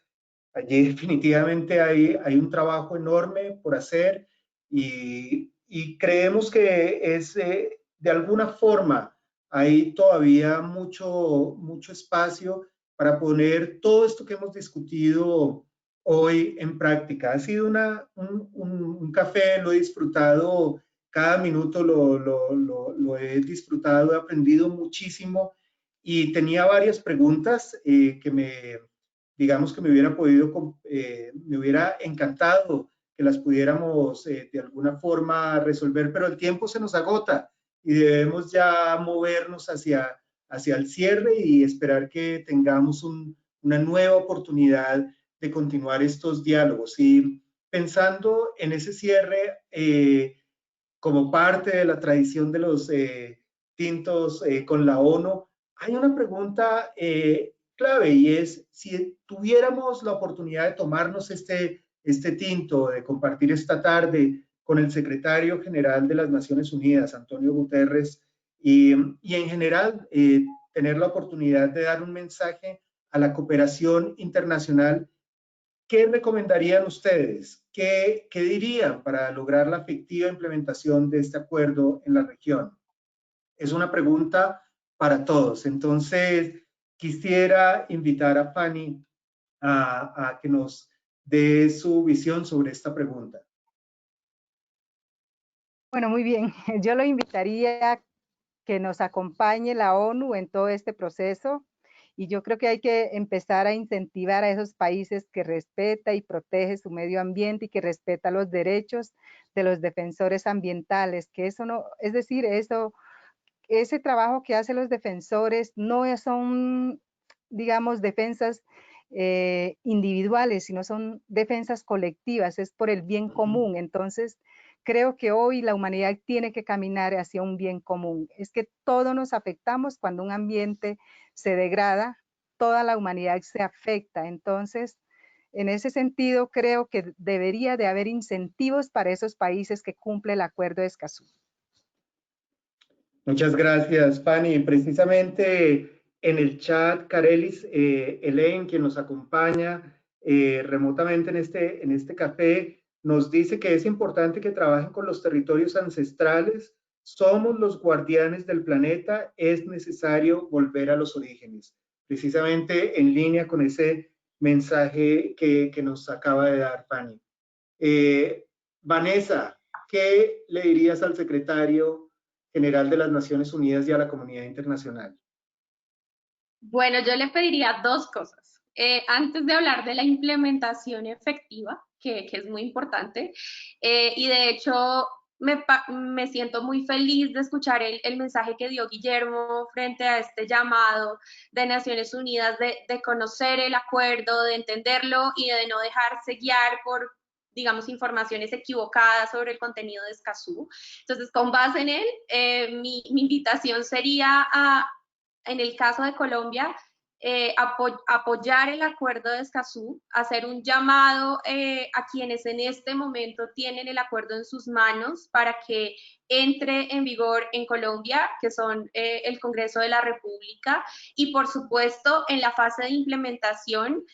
allí definitivamente hay un trabajo enorme por hacer y creemos que es, de alguna forma, hay todavía mucho espacio para poner todo esto que hemos discutido hoy en práctica. Ha sido un café, lo he disfrutado, cada minuto lo he disfrutado, he aprendido muchísimo y tenía varias preguntas digamos que me hubiera encantado que las pudiéramos de alguna forma resolver, pero el tiempo se nos agota y debemos ya movernos hacia el cierre y esperar que tengamos una nueva oportunidad de continuar estos diálogos. Y pensando en ese cierre, como parte de la tradición de los tintos con la ONU, hay una pregunta clave y es, si tuviéramos la oportunidad de tomarnos este tinto, de compartir esta tarde con el secretario general de las Naciones Unidas, Antonio Guterres, y en general tener la oportunidad de dar un mensaje a la cooperación internacional, ¿qué recomendarían ustedes? ¿Qué dirían para lograr la efectiva implementación de este acuerdo en la región? Es una pregunta para todos. Entonces, quisiera invitar a Fanny a que nos dé su visión sobre esta pregunta. Bueno, muy bien. Yo lo invitaría a que nos acompañe la ONU en todo este proceso. Y yo creo que hay que empezar a incentivar a esos países que respeta y protege su medio ambiente y que respeta los derechos de los defensores ambientales, que eso no, es decir, ese trabajo que hacen los defensores no son, digamos, defensas individuales, sino son defensas colectivas, es por el bien común. Entonces, creo que hoy la humanidad tiene que caminar hacia un bien común. Es que todos nos afectamos cuando un ambiente se degrada, toda la humanidad se afecta. Entonces, en ese sentido, creo que debería de haber incentivos para esos países que cumplen el Acuerdo de Escazú. Muchas gracias, Fanny. Precisamente en el chat, Carelis, Elaine, quien nos acompaña remotamente en este café, nos dice que es importante que trabajen con los territorios ancestrales. Somos los guardianes del planeta, es necesario volver a los orígenes. Precisamente en línea con ese mensaje que nos acaba de dar Fanny. Vanessa, ¿qué le dirías al secretario general de las Naciones Unidas y a la comunidad internacional? Bueno, yo le pediría dos cosas. Antes de hablar de la implementación efectiva, que es muy importante, y de hecho me siento muy feliz de escuchar el mensaje que dio Guillermo frente a este llamado de Naciones Unidas de conocer el acuerdo, de entenderlo y de no dejarse guiar por, digamos, informaciones equivocadas sobre el contenido de Escazú. Entonces, con base en él, mi invitación sería en el caso de Colombia, apoyar el acuerdo de Escazú, hacer un llamado a quienes en este momento tienen el acuerdo en sus manos para que entre en vigor en Colombia, que son el Congreso de la República, y por supuesto en la fase de implementación,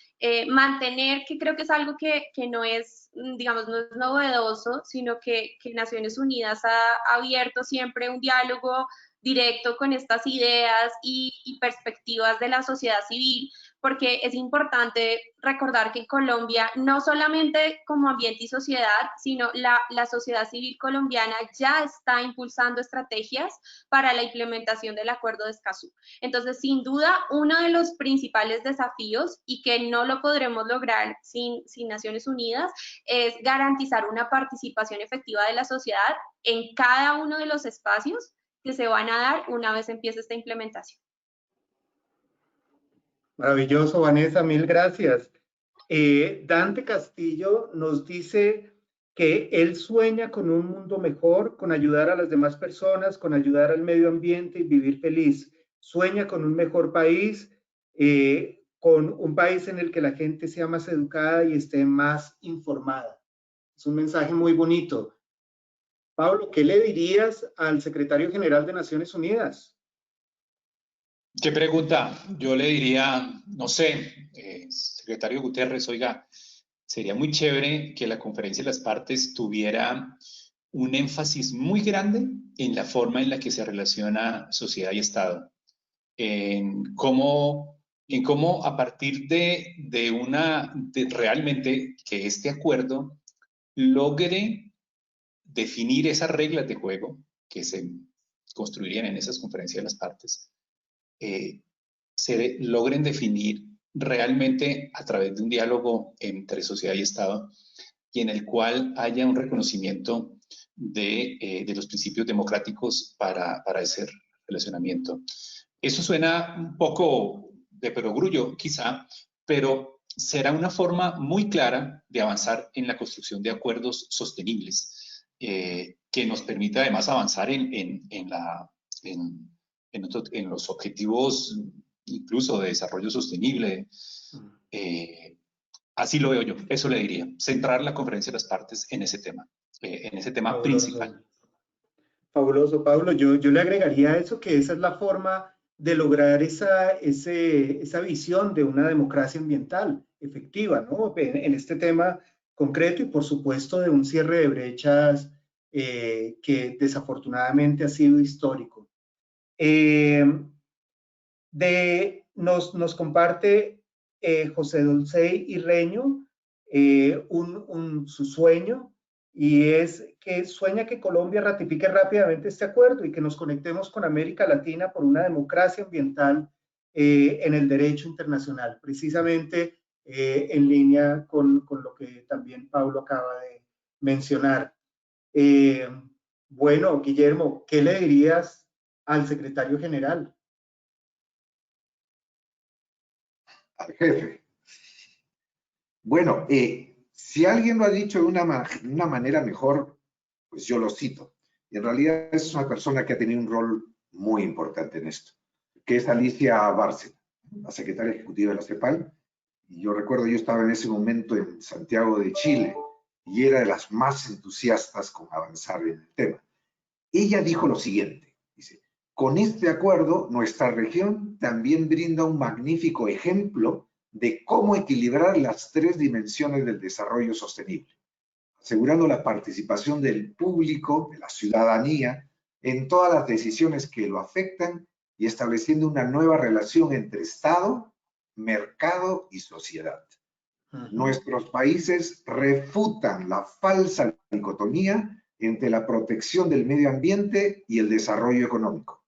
mantener, que creo que es algo que no es, digamos, no es novedoso, sino que Naciones Unidas ha abierto siempre un diálogo directo con estas ideas y perspectivas de la sociedad civil, porque es importante recordar que en Colombia, no solamente como ambiente y sociedad, sino la sociedad civil colombiana ya está impulsando estrategias para la implementación del Acuerdo de Escazú. Entonces, sin duda, uno de los principales desafíos, y que no lo podremos lograr sin Naciones Unidas, es garantizar una participación efectiva de la sociedad en cada uno de los espacios que se van a dar una vez empiece esta implementación. Maravilloso, Vanessa, mil gracias. Dante Castillo nos dice que él sueña con un mundo mejor, con ayudar a las demás personas, con ayudar al medio ambiente y vivir feliz. Sueña con un mejor país, con un país en el que la gente sea más educada y esté más informada. Es un mensaje muy bonito. Pablo, ¿qué le dirías al secretario general de Naciones Unidas? ¿Qué pregunta? Yo le diría, no sé, secretario Guterres, oiga, sería muy chévere que la conferencia de las partes tuviera un énfasis muy grande en la forma en la que se relaciona sociedad y Estado, en cómo a partir de realmente que este acuerdo logre definir esas reglas de juego que se construirían en esas conferencias de las partes, se logren definir realmente a través de un diálogo entre sociedad y Estado y en el cual haya un reconocimiento de los principios democráticos para ese relacionamiento. Eso suena un poco de perogrullo, quizá, pero será una forma muy clara de avanzar en la construcción de acuerdos sostenibles que nos permita además avanzar en los objetivos incluso de desarrollo sostenible. Así lo veo yo, eso le diría, centrar la conferencia de las partes en ese tema Fabuloso. Principal. Fabuloso, Pablo. Yo le agregaría a eso que esa es la forma de lograr esa visión de una democracia ambiental efectiva, ¿no? En este tema concreto y por supuesto de un cierre de brechas que desafortunadamente ha sido histórico. Nos comparte José Dulcey Irreño su sueño, y es que sueña que Colombia ratifique rápidamente este acuerdo y que nos conectemos con América Latina por una democracia ambiental en el derecho internacional, precisamente en línea con lo que también Pablo acaba de mencionar. Bueno, Guillermo, ¿qué le dirías al secretario general? Al jefe. Bueno, si alguien lo ha dicho de una manera mejor, pues yo lo cito. Y en realidad es una persona que ha tenido un rol muy importante en esto, que es Alicia Bárcena, la secretaria ejecutiva de la CEPAL. Y yo recuerdo, yo estaba en ese momento en Santiago de Chile y era de las más entusiastas con avanzar en el tema. Ella dijo lo siguiente, dice, con este acuerdo nuestra región también brinda un magnífico ejemplo de cómo equilibrar las tres dimensiones del desarrollo sostenible, asegurando la participación del público, de la ciudadanía, en todas las decisiones que lo afectan y estableciendo una nueva relación entre Estado, mercado y sociedad. Nuestros países refutan la falsa dicotomía entre la protección del medio ambiente y el desarrollo económico.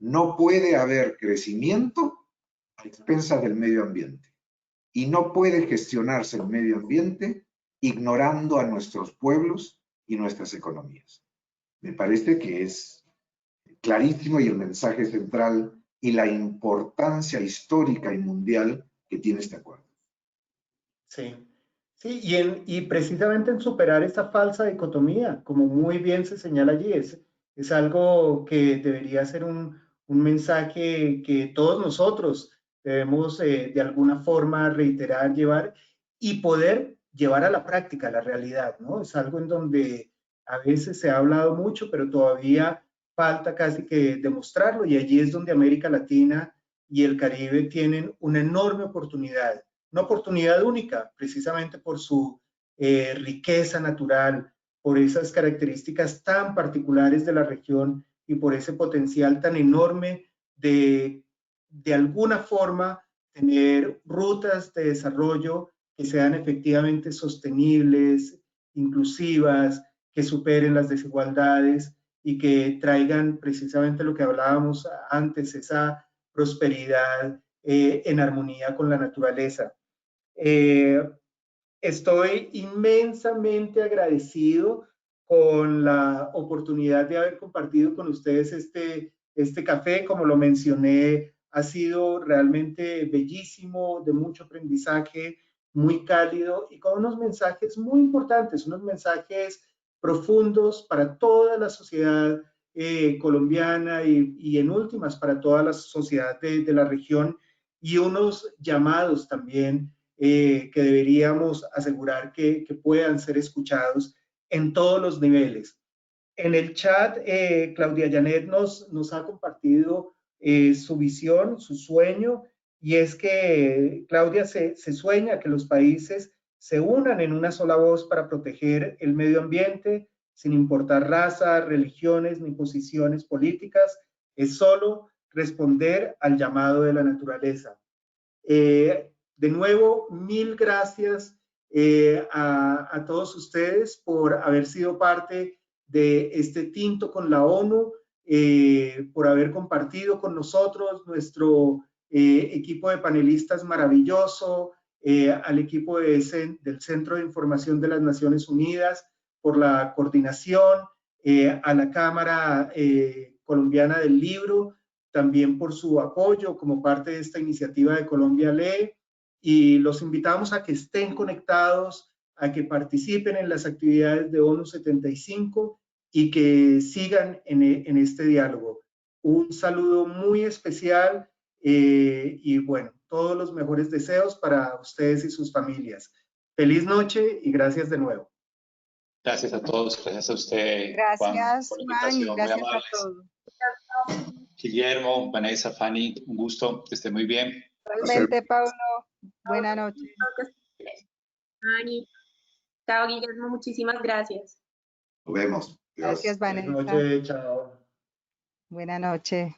No puede haber crecimiento a expensas del medio ambiente. Y no puede gestionarse el medio ambiente ignorando a nuestros pueblos y nuestras economías. Me parece que es clarísimo y el mensaje central y la importancia histórica y mundial que tiene este acuerdo. Sí, sí, y precisamente en superar esta falsa dicotomía, como muy bien se señala allí, es algo que debería ser un mensaje que todos nosotros debemos de alguna forma reiterar, llevar y poder llevar a la práctica, a la realidad, ¿no? Es algo en donde a veces se ha hablado mucho, pero todavía falta casi que demostrarlo, y allí es donde América Latina y el Caribe tienen una enorme oportunidad, una oportunidad única, precisamente por su riqueza natural, por esas características tan particulares de la región y por ese potencial tan enorme de alguna forma tener rutas de desarrollo que sean efectivamente sostenibles, inclusivas, que superen las desigualdades y que traigan precisamente lo que hablábamos antes, esa prosperidad en armonía con la naturaleza. Estoy inmensamente agradecido con la oportunidad de haber compartido con ustedes este café. Como lo mencioné, ha sido realmente bellísimo, de mucho aprendizaje, muy cálido y con unos mensajes muy importantes, unos mensajes profundos para toda la sociedad colombiana y en últimas para toda la sociedad de la región, y unos llamados también que deberíamos asegurar que puedan ser escuchados en todos los niveles. En el chat, Claudia Janet nos ha compartido su visión, su sueño, y es que Claudia se sueña que los países se unan en una sola voz para proteger el medio ambiente, sin importar raza, religiones ni posiciones políticas. Es solo responder al llamado de la naturaleza. De nuevo, mil gracias a todos ustedes por haber sido parte de este tinto con la ONU, por haber compartido con nosotros nuestro equipo de panelistas maravilloso, al equipo del Centro de Información de las Naciones Unidas, por la coordinación, a la Cámara Colombiana del Libro, también por su apoyo como parte de esta iniciativa de Colombia Lee, y los invitamos a que estén conectados, a que participen en las actividades de ONU 75 y que sigan en este diálogo. Un saludo muy especial y bueno, todos los mejores deseos para ustedes y sus familias. Feliz noche y gracias de nuevo. Gracias a todos, gracias a usted, Gracias, por la Juan, y invitación, muy gracias a amables. todos. Guillermo, Vanessa, Fanny, un gusto, que esté muy bien. Igualmente, Pablo, buena noche. Ani, chao, Guillermo, muchísimas gracias. Nos vemos. Dios. Gracias, Buenas Vanessa. noches, chao. Buena noche.